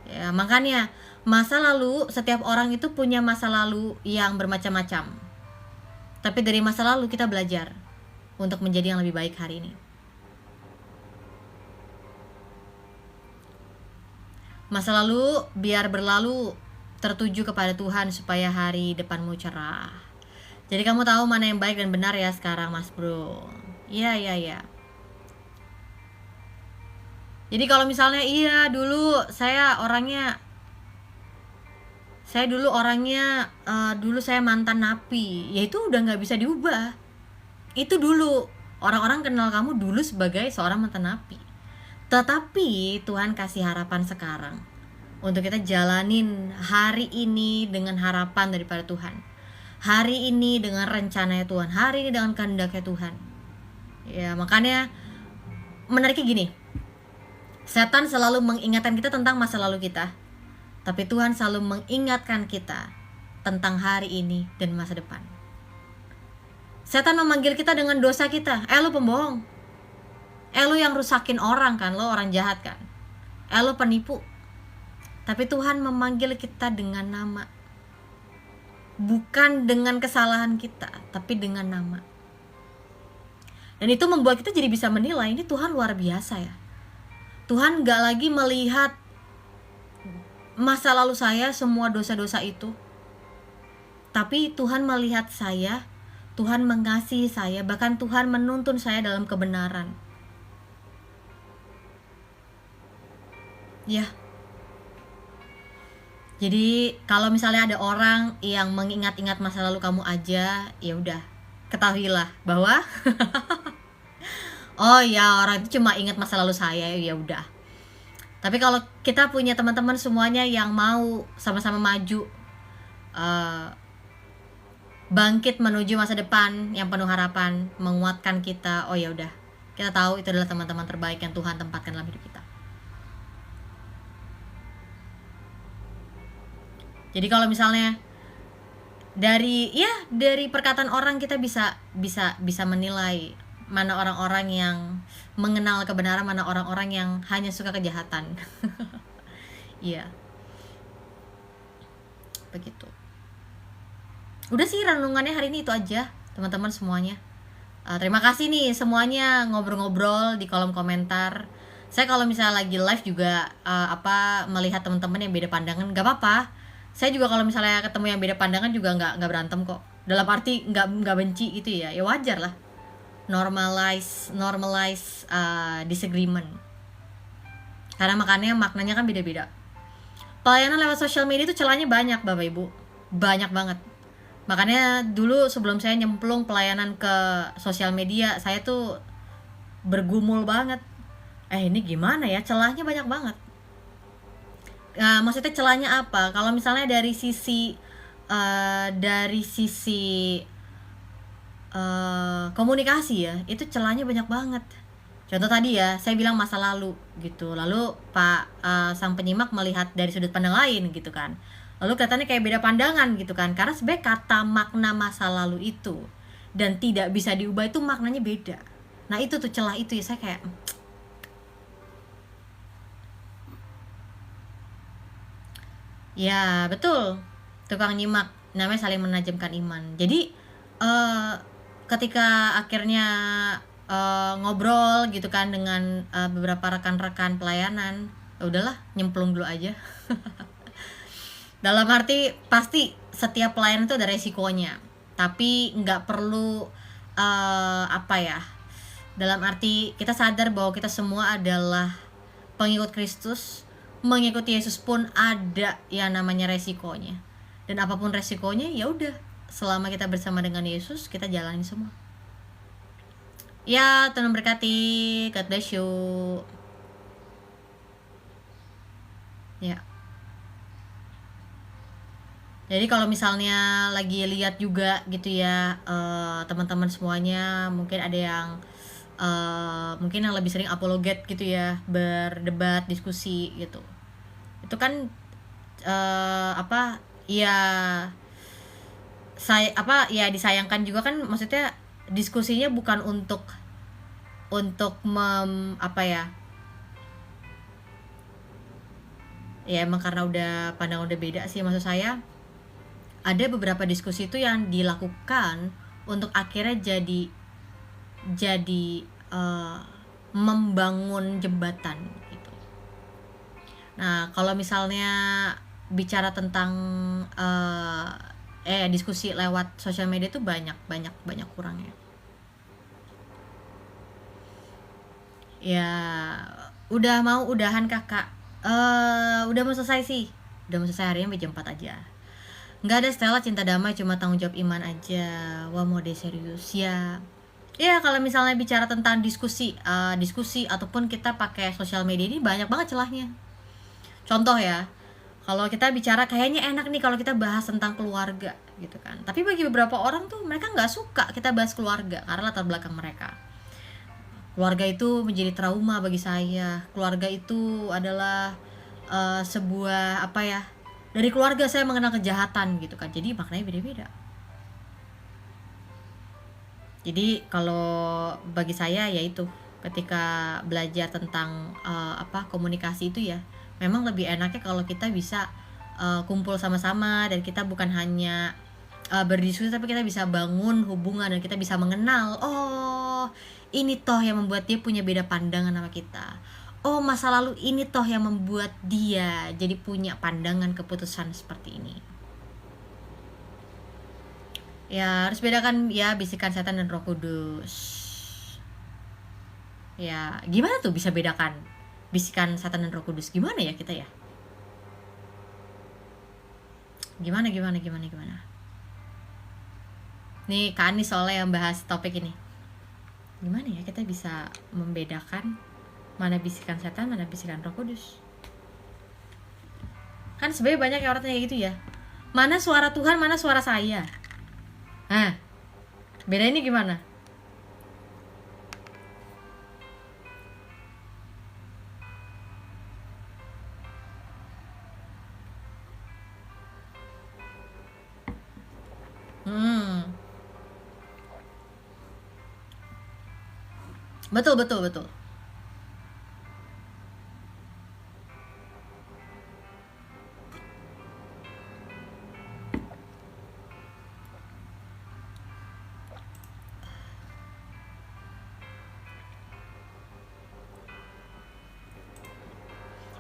Ya, makanya masa lalu, setiap orang itu punya masa lalu yang bermacam-macam. Tapi dari masa lalu kita belajar untuk menjadi yang lebih baik hari ini. Masa lalu biar berlalu, tertuju kepada Tuhan supaya hari depanmu cerah. Jadi kamu tahu mana yang baik dan benar ya sekarang, Mas Bro. Iya. Jadi kalau misalnya dulu saya mantan napi, ya itu udah nggak bisa diubah. Itu dulu, orang-orang kenal kamu dulu sebagai seorang mantan napi. Tetapi Tuhan kasih harapan sekarang untuk kita jalanin hari ini dengan harapan daripada Tuhan. Hari ini dengan rencananya Tuhan, hari ini dengan kehendaknya Tuhan. Ya, makanya menariknya gini. Setan selalu mengingatkan kita tentang masa lalu kita, tapi Tuhan selalu mengingatkan kita tentang hari ini dan masa depan. Setan memanggil kita dengan dosa kita. Lu pembohong. Lu yang rusakin orang kan, lo orang jahat kan. Lu penipu. Tapi Tuhan memanggil kita dengan nama. Bukan dengan kesalahan kita, tapi dengan nama. Dan itu membuat kita jadi bisa menilai, ini Tuhan luar biasa ya. Tuhan gak lagi melihat masa lalu saya, semua dosa-dosa itu. Tapi Tuhan melihat saya, Tuhan mengasihi saya, bahkan Tuhan menuntun saya dalam kebenaran. Ya. Jadi kalau misalnya ada orang yang mengingat-ingat masa lalu kamu aja, ya udah, ketahuilah bahwa oh ya, orang itu cuma ingat masa lalu saya, ya udah. Tapi kalau kita punya teman-teman semuanya yang mau sama-sama maju, bangkit menuju masa depan yang penuh harapan, menguatkan kita, oh ya udah, kita tahu itu adalah teman-teman terbaik yang Tuhan tempatkan dalam hidup kita. Jadi kalau misalnya dari perkataan orang kita bisa menilai mana orang-orang yang mengenal kebenaran, mana orang-orang yang hanya suka kejahatan. Iya. Begitu. Udah sih renungannya hari ini itu aja, teman-teman semuanya. Terima kasih nih semuanya ngobrol-ngobrol di kolom komentar. Saya kalau misalnya lagi live juga melihat teman-teman yang beda pandangan, gak apa-apa. Saya juga kalau misalnya ketemu yang beda pandangan juga nggak berantem kok. Dalam arti nggak benci gitu ya. Ya wajar lah. Normalize disagreement. Karena maknanya kan beda-beda. Pelayanan lewat sosial media itu celahnya banyak, Bapak Ibu. Banyak banget. Makanya dulu sebelum saya nyemplung pelayanan ke sosial media, saya tuh bergumul banget. Ini gimana ya? Celahnya banyak banget. Maksudnya celahnya apa? Kalau misalnya dari sisi komunikasi ya, itu celahnya banyak banget. Contoh tadi ya, saya bilang masa lalu gitu. Lalu Pak sang penyimak melihat dari sudut pandang lain gitu kan. Lalu kelihatannya kayak beda pandangan gitu kan. Karena sebenarnya kata makna masa lalu itu dan tidak bisa diubah itu maknanya beda. Nah itu tuh celah itu ya, saya kayak ya betul, tukang nyimak, namanya saling menajamkan iman. Jadi ketika akhirnya ngobrol gitu kan dengan beberapa rekan-rekan pelayanan, ya udahlah nyemplung dulu aja. Dalam arti pasti setiap pelayanan itu ada resikonya, tapi nggak perlu dalam arti kita sadar bahwa kita semua adalah pengikut Kristus. Mengikuti Yesus pun ada yang namanya resikonya. Dan apapun resikonya, ya udah, selama kita bersama dengan Yesus, kita jalani semua. Ya, Tuhan memberkati. God bless you. Ya. Jadi kalau misalnya lagi lihat juga gitu ya, teman-teman semuanya mungkin ada yang mungkin yang lebih sering apologet gitu ya, berdebat, diskusi gitu. Itu kan disayangkan juga kan, maksudnya diskusinya bukan untuk untuk apa ya, ya emang karena udah pandangan udah beda sih. Maksud saya ada beberapa diskusi itu yang dilakukan untuk akhirnya jadi membangun jembatan gitu. Nah kalau misalnya bicara tentang diskusi lewat sosial media itu banyak kurangnya. Ya udah mau udahan kakak. Udah mau selesai sih. Udah mau selesai, harinya sampai jam 4 aja. Nggak ada Stella, cinta damai cuma tanggung jawab iman aja. Wah mode serius ya. Ya kalau misalnya bicara tentang diskusi ataupun kita pakai sosial media ini banyak banget celahnya. Contoh ya, kalau kita bicara kayaknya enak nih kalau kita bahas tentang keluarga gitu kan. Tapi bagi beberapa orang tuh mereka nggak suka kita bahas keluarga karena latar belakang mereka. Keluarga itu menjadi trauma bagi saya. Keluarga itu adalah sebuah apa ya? Dari keluarga saya mengenal kejahatan gitu kan. Jadi maknanya beda-beda. Jadi kalau bagi saya yaitu ketika belajar tentang komunikasi itu ya, memang lebih enaknya kalau kita bisa kumpul sama-sama dan kita bukan hanya berdiskusi, tapi kita bisa bangun hubungan dan kita bisa mengenal, oh ini toh yang membuat dia punya beda pandangan sama kita, oh masa lalu ini toh yang membuat dia jadi punya pandangan keputusan seperti ini. Ya harus bedakan ya bisikan setan dan Roh Kudus. Ya gimana tuh bisa bedakan bisikan setan dan Roh Kudus? Gimana ya kita ya? Gimana? Nih Kak Anis soalnya yang bahas topik ini. Gimana ya kita bisa membedakan mana bisikan setan, mana bisikan Roh Kudus? Kan sebenarnya banyak yang orang tanya gitu ya. Mana suara Tuhan, mana suara saya? Nah, beda ini gimana? Betul.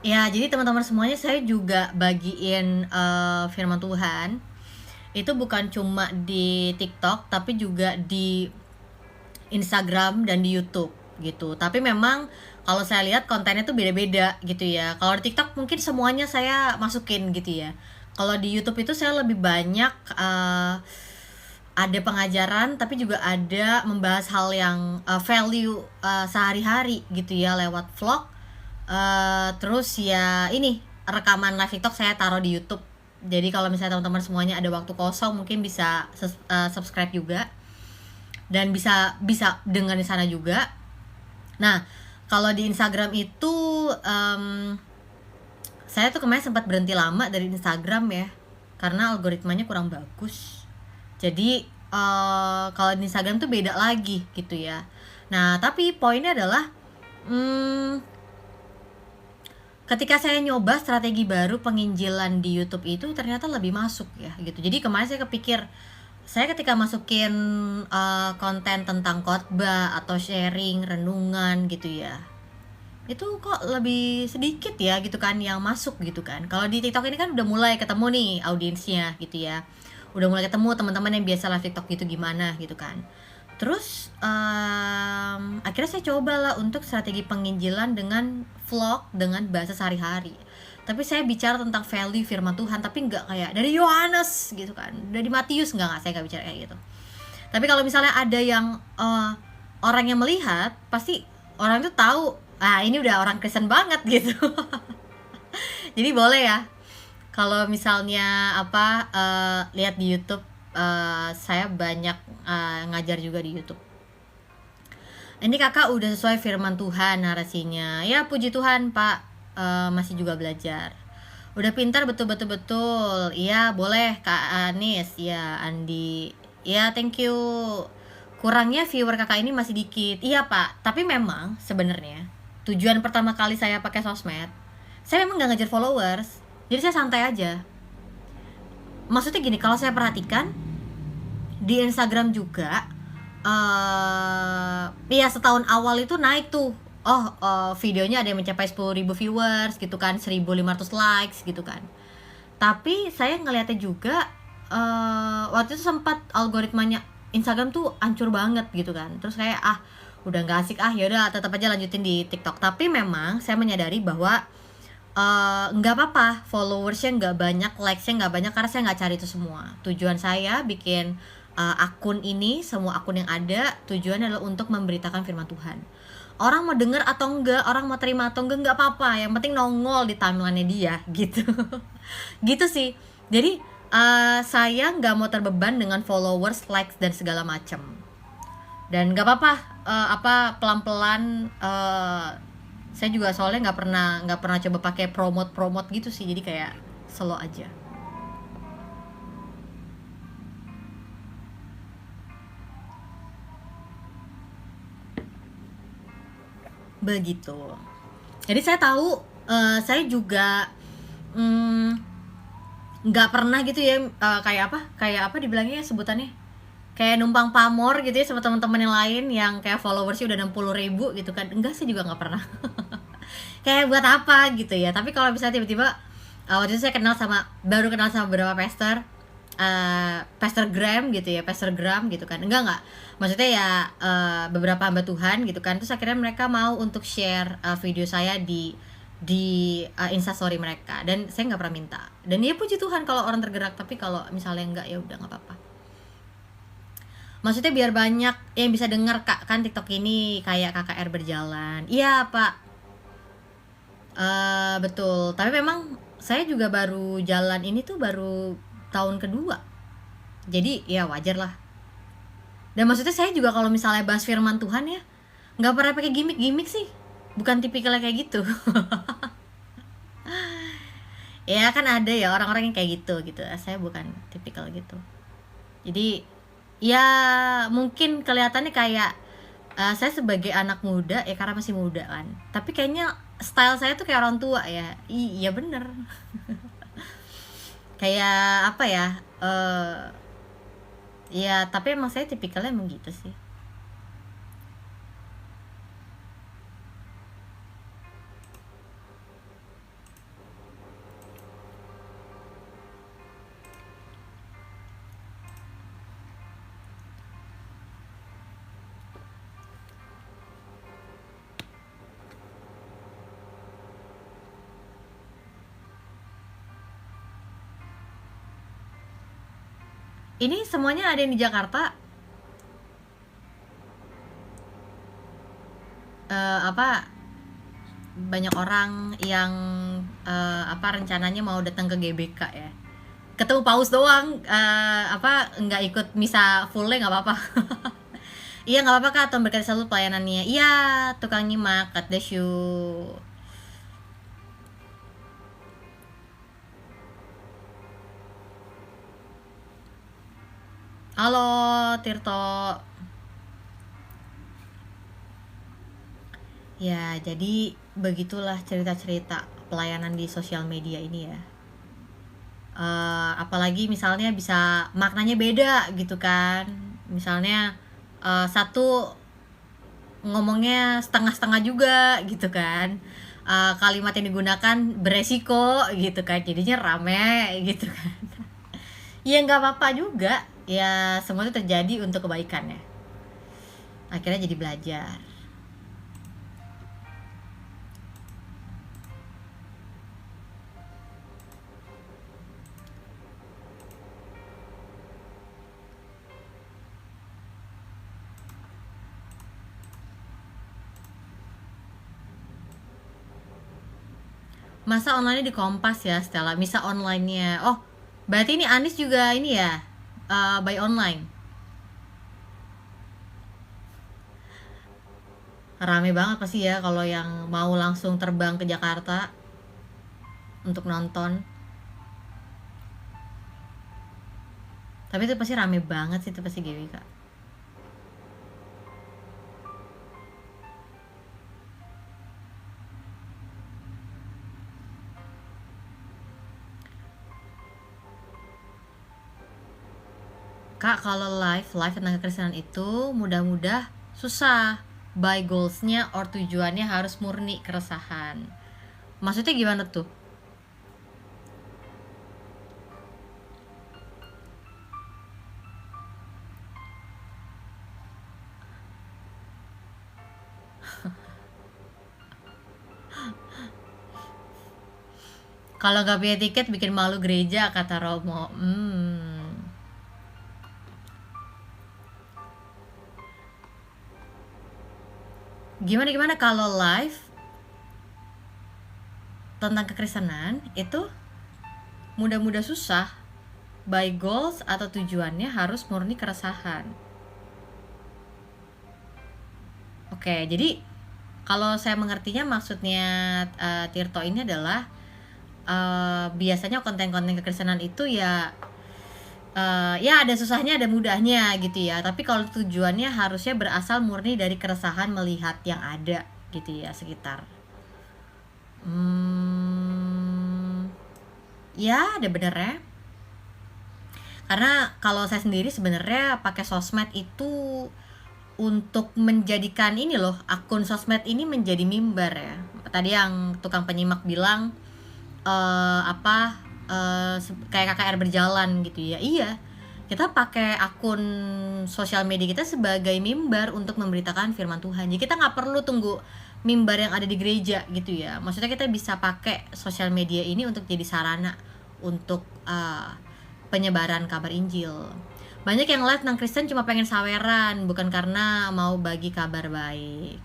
Ya, jadi teman-teman semuanya saya juga bagiin firman Tuhan. Itu bukan cuma di TikTok, tapi juga di Instagram dan di YouTube gitu. Tapi memang kalau saya lihat kontennya tuh beda-beda gitu ya. Kalau di TikTok mungkin semuanya saya masukin gitu ya. Kalau di YouTube itu saya lebih banyak ada pengajaran, tapi juga ada membahas hal yang value sehari-hari gitu ya lewat vlog. Terus ya ini rekaman live TikTok saya taruh di YouTube. Jadi kalau misalnya teman-teman semuanya ada waktu kosong mungkin bisa subscribe juga dan bisa dengar di sana juga. Nah kalau di Instagram itu saya tuh kemarin sempat berhenti lama dari Instagram ya karena algoritmanya kurang bagus. Jadi kalau di Instagram tuh beda lagi gitu ya. Nah tapi poinnya adalah ketika saya nyoba strategi baru penginjilan di YouTube itu ternyata lebih masuk ya gitu. Jadi kemarin saya kepikir, saya ketika masukin konten tentang khotbah atau sharing renungan gitu ya, itu kok lebih sedikit ya gitu kan yang masuk gitu kan. Kalau di TikTok ini kan udah mulai ketemu nih audiensnya gitu ya, udah mulai ketemu teman-teman yang biasa live TikTok gitu gimana gitu kan. Terus akhirnya saya cobalah untuk strategi penginjilan dengan vlog dengan bahasa sehari-hari. Tapi saya bicara tentang value firman Tuhan, tapi nggak kayak dari Yohanes gitu kan, dari Matius, nggak saya nggak bicara kayak gitu. Tapi kalau misalnya ada yang orang yang melihat, pasti orang itu tahu, ini udah orang Kristen banget gitu. Jadi boleh ya kalau misalnya lihat di YouTube, saya banyak ngajar juga di YouTube. Ini kakak udah sesuai firman Tuhan narasinya. Ya puji Tuhan pak, masih juga belajar. Udah pintar betul. Iya boleh Kak Anis, ya Andi. Ya thank you. kurangnya viewer kakak ini masih dikit. Iya pak, tapi memang sebenarnya tujuan pertama kali saya pakai sosmed, saya memang nggak ngejar followers, jadi saya santai aja. Maksudnya gini, kalau saya perhatikan di Instagram juga, ya setahun awal itu naik tuh, videonya ada yang mencapai 10.000 viewers gitu kan, 1.500 likes gitu kan. Tapi saya ngeliatnya juga, waktu itu sempat algoritmanya Instagram tuh hancur banget gitu kan. Terus kayak udah nggak asik, yaudah tetap aja lanjutin di TikTok. Tapi memang saya menyadari bahwa nggak apa-apa followersnya nggak banyak, likesnya nggak banyak, karena saya nggak cari itu semua. Tujuan saya bikin akun ini, semua akun yang ada, tujuannya adalah untuk memberitakan firman Tuhan. Orang mau denger atau enggak, orang mau terima atau enggak, nggak apa-apa, yang penting nongol di timeline-nya dia gitu. Gitu sih. Jadi saya nggak mau terbeban dengan followers, likes dan segala macam. Dan nggak apa-apa, pelan-pelan. Saya juga soalnya nggak pernah coba pakai promote gitu sih, jadi kayak slow aja. Begitu. Jadi saya tahu, saya juga nggak pernah gitu ya, kayak apa dibilangnya sebutannya, kayak numpang pamor gitu ya sama teman-teman yang lain yang kayak followersnya udah 60.000 gitu kan. Enggak, saya juga nggak pernah. Kayak buat apa gitu ya. Tapi kalau misalnya tiba-tiba, waktu itu saya baru kenal sama beberapa pastor, pastor Gram gitu ya, pastor Gram gitu kan. Enggak, maksudnya ya beberapa hamba Tuhan gitu kan. Terus akhirnya mereka mau untuk share video saya di instastory mereka, dan saya nggak pernah minta. Dan ya puji Tuhan kalau orang tergerak. Tapi kalau misalnya enggak, ya udah nggak apa-apa. Maksudnya biar banyak yang bisa dengar kak, kan TikTok ini kayak KKR berjalan. Iya pak, betul. Tapi memang saya juga baru jalan ini tuh baru tahun kedua, jadi ya wajar lah. Dan maksudnya saya juga kalau misalnya bahas firman Tuhan ya nggak pernah pakai gimmick sih, bukan tipikalnya kayak gitu. Ya kan ada ya orang-orang yang kayak gitu. Saya bukan tipikal gitu. Jadi ya mungkin kelihatannya kayak saya sebagai anak muda ya, karena masih muda kan. Tapi kayaknya style saya tuh kayak orang tua ya. Iya bener. Kayak apa ya, ya tapi emang saya tipikalnya emang gitu sih. Ini semuanya ada yang di Jakarta. Banyak orang yang rencananya mau datang ke GBK ya. Ketemu paus doang, nggak ikut misa fullnya nggak apa-apa. Iya nggak apa-apa kak, Tuhan berkati selalu pelayanannya. Iya, tukang nyimak, God bless you. Halo Tirto. Ya jadi begitulah cerita-cerita pelayanan di sosial media ini ya. Apalagi misalnya bisa maknanya beda gitu kan. Misalnya satu ngomongnya setengah-setengah juga gitu kan. Kalimat yang digunakan beresiko gitu kan, jadinya rame gitu kan. Ya nggak apa-apa juga ya, semua itu terjadi untuk kebaikan ya. Akhirnya jadi belajar. Masa online di Kompas ya Stella, misa online-nya. Oh, berarti ini Anis juga ini ya, by online. Rame banget pasti ya kalau yang mau langsung terbang ke Jakarta untuk nonton. Tapi itu pasti rame banget sih, itu pasti GWK. Kak, kalau live tentang kekristenan itu mudah-mudah susah. By goals-nya or tujuannya harus murni keresahan. Maksudnya gimana tuh? Kalau gak punya tiket bikin malu gereja, kata Romo. Gimana kalau live tentang kekristenan itu mudah-mudah susah. By goals atau tujuannya harus murni keresahan. Oke, jadi kalau saya mengertinya maksudnya Tirto ini adalah biasanya konten-konten kekristenan itu ya ada susahnya ada mudahnya gitu ya, tapi kalau tujuannya harusnya berasal murni dari keresahan melihat yang ada gitu ya sekitar. Ya ada benernya, karena kalau saya sendiri sebenarnya pakai sosmed itu untuk menjadikan ini loh, akun sosmed ini menjadi mimbar ya. Tadi yang tukang penyimak bilang kayak KKR berjalan gitu ya. Iya, kita pakai akun sosial media kita sebagai mimbar untuk memberitakan firman Tuhan. Jadi kita nggak perlu tunggu mimbar yang ada di gereja gitu ya. Maksudnya kita bisa pakai sosial media ini untuk jadi sarana untuk penyebaran kabar Injil. Banyak yang live tentang Kristen cuma pengen saweran, bukan karena mau bagi kabar baik.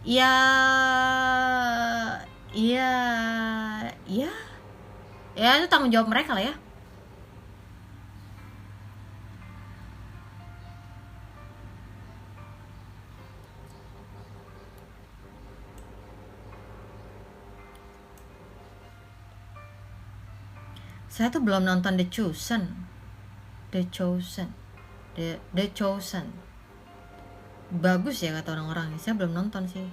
Ya itu tanggung jawab mereka lah ya. Saya tuh belum nonton The Chosen. Bagus ya kata orang-orang. Saya belum nonton sih.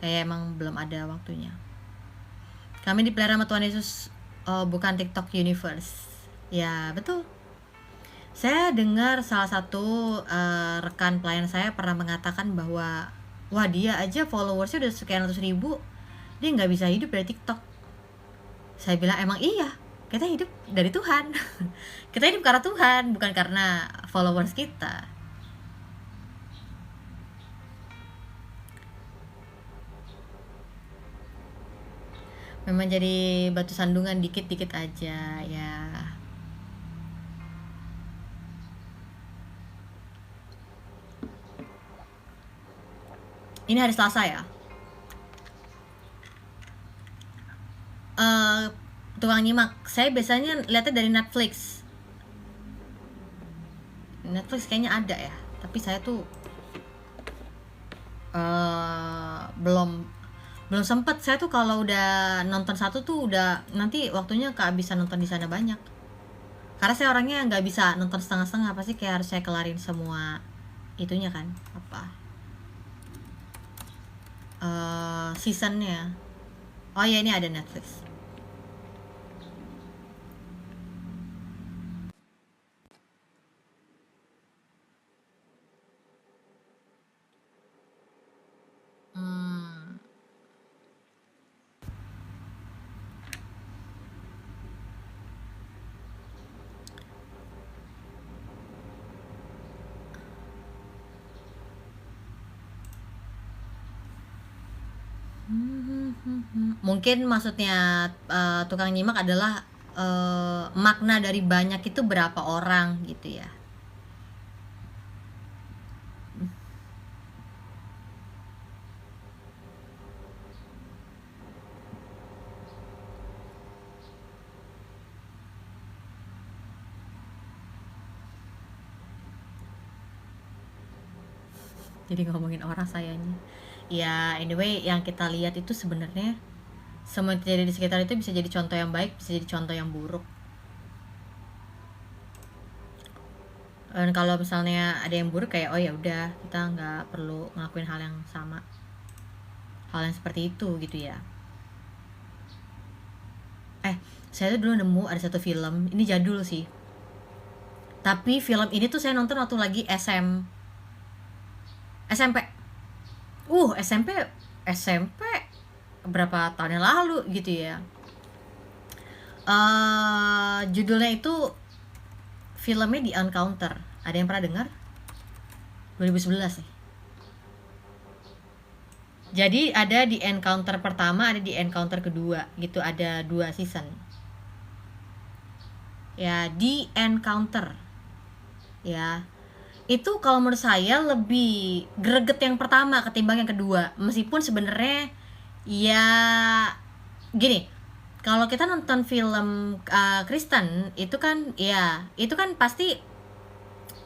Kayak emang belum ada waktunya. Kami dipelihara sama Tuhan Yesus, bukan TikTok universe. Ya betul. Saya dengar salah satu rekan pelayan saya pernah mengatakan bahwa wah, dia aja followersnya udah sekian ratus ribu, dia nggak bisa hidup dari TikTok. Saya bilang emang iya, kita hidup dari Tuhan. Kita hidup karena Tuhan, bukan karena followers kita. Memang jadi batu sandungan dikit-dikit aja ya. Ini hari Selasa ya. Tukang nyimak, saya biasanya lihatnya dari Netflix kayaknya ada ya, tapi saya tuh belum sempet. Saya tuh kalau udah nonton satu tuh udah nanti waktunya kehabisan nonton di sana banyak, karena saya orangnya nggak bisa nonton setengah-setengah, pasti kayak harus saya kelarin semua itunya kan, seasonnya. Oh ya, ini ada Netflix. Mungkin maksudnya tukang nyimak adalah makna dari banyak itu berapa orang gitu ya. Jadi ngomongin orang sayanya. Ya anyway, yang kita lihat itu sebenarnya semua yang terjadi di sekitar itu bisa jadi contoh yang baik, bisa jadi contoh yang buruk. Dan kalau misalnya ada yang buruk kayak oh ya udah, kita nggak perlu ngelakuin hal yang sama, hal yang seperti itu gitu ya. Saya tuh dulu nemu ada satu film, ini jadul sih, Tapi film ini tuh saya nonton waktu lagi SMP. SMP SMP berapa tahun yang lalu gitu ya. Judulnya itu filmnya The Encounter. Ada yang pernah dengar? 2011 nih. Jadi ada di Encounter pertama, ada di Encounter kedua gitu, ada 2 season. Ya, di Encounter. Ya. Itu kalau menurut saya lebih greget yang pertama ketimbang yang kedua. Meskipun sebenarnya ya gini, kalau kita nonton film Kristen itu kan pasti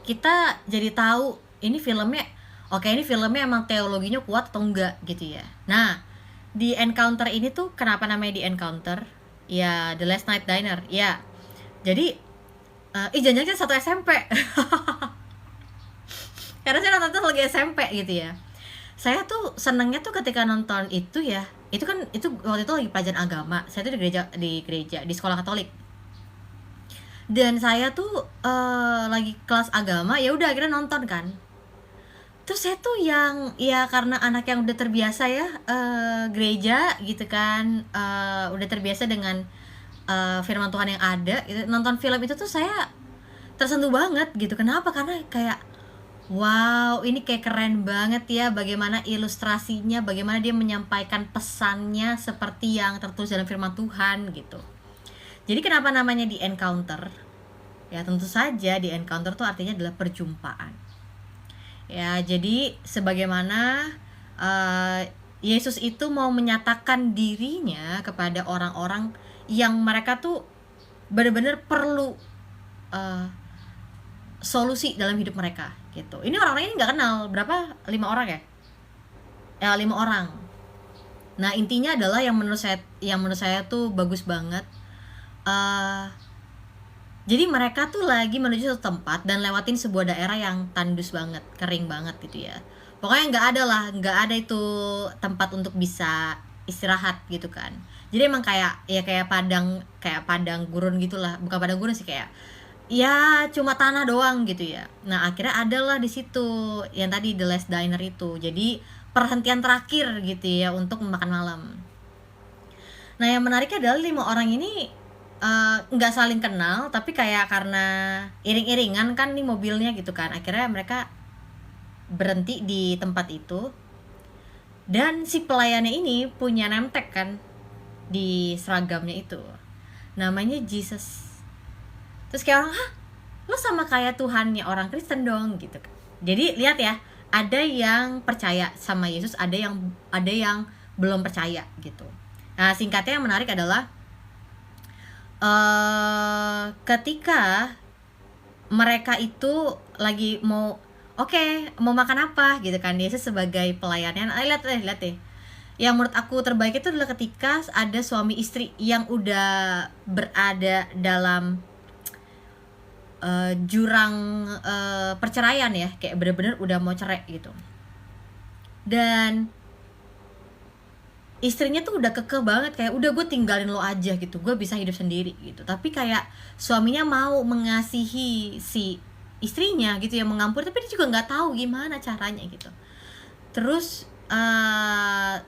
kita jadi tahu ini filmnya, oke, ini filmnya emang teologinya kuat atau enggak gitu ya. Nah, di Encounter ini tuh kenapa namanya di Encounter? Ya, The Last Night Diner. Ya. Jadi jangan-jangan kita satu SMP. Karena saya nonton tuh lagi SMP gitu ya. Saya tuh senengnya tuh ketika nonton itu ya. Itu waktu itu lagi pelajaran agama. Saya tuh di gereja di sekolah Katolik. Dan saya tuh lagi kelas agama, ya udah akhirnya nonton kan. Terus saya tuh yang ya karena anak yang udah terbiasa ya gereja gitu kan, udah terbiasa dengan firman Tuhan yang ada gitu. Nonton film itu tuh saya tersentuh banget gitu. Kenapa? Karena kayak wow, ini kayak keren banget ya bagaimana ilustrasinya, bagaimana dia menyampaikan pesannya seperti yang tertulis dalam firman Tuhan gitu. Jadi kenapa namanya di Encounter? Ya tentu saja di Encounter tuh artinya adalah perjumpaan. Ya, jadi sebagaimana Yesus itu mau menyatakan dirinya kepada orang-orang yang mereka tuh benar-benar perlu solusi dalam hidup mereka gitu. Ini orang-orang ini nggak kenal, berapa? 5 orang ya? Ya 5 orang. Nah intinya adalah yang menurut saya tuh bagus banget. Jadi mereka tuh lagi menuju suatu tempat dan lewatin sebuah daerah yang tandus banget, kering banget gitu ya. Pokoknya nggak ada itu tempat untuk bisa istirahat gitu kan. Jadi emang kayak padang gurun gitulah, bukan padang gurun sih, kayak ya cuma tanah doang gitu ya. Nah akhirnya adalah di situ yang tadi The Last Diner itu. Jadi perhentian terakhir gitu ya untuk makan malam. Nah yang menariknya adalah 5 orang ini nggak saling kenal, tapi kayak karena iring-iringan kan nih mobilnya gitu kan, akhirnya mereka berhenti di tempat itu. Dan si pelayannya ini punya name tag kan di seragamnya itu, namanya Jesus. Terus kayak orang, hah, lo sama kayak Tuhannya orang Kristen dong gitu kan. Jadi lihat ya, ada yang percaya sama Yesus, ada yang belum percaya gitu. Nah singkatnya yang menarik adalah ketika mereka itu lagi mau makan apa gitu kan, Yesus sebagai pelayannya. Lihat deh. Yang menurut aku terbaik itu adalah ketika ada suami istri yang udah berada dalam jurang perceraian ya, kayak bener-bener udah mau cerai gitu. Dan istrinya tuh udah kekeh banget, kayak udah gue tinggalin lo aja gitu, gue bisa hidup sendiri gitu. Tapi kayak suaminya mau mengasihi si istrinya gitu ya, mengampuni, tapi dia juga nggak tahu gimana caranya gitu. Terus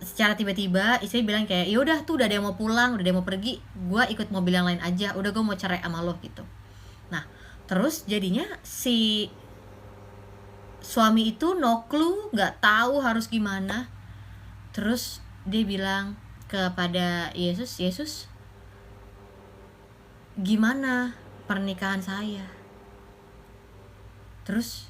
secara tiba-tiba istri bilang kayak, ya udah tuh udah ada yang mau pulang, udah ada yang mau pergi, gue ikut mobil yang lain aja, udah gue mau cerai sama lo gitu. Nah terus jadinya si suami itu no clue, nggak tahu harus gimana. Terus dia bilang kepada Yesus, gimana pernikahan saya? Terus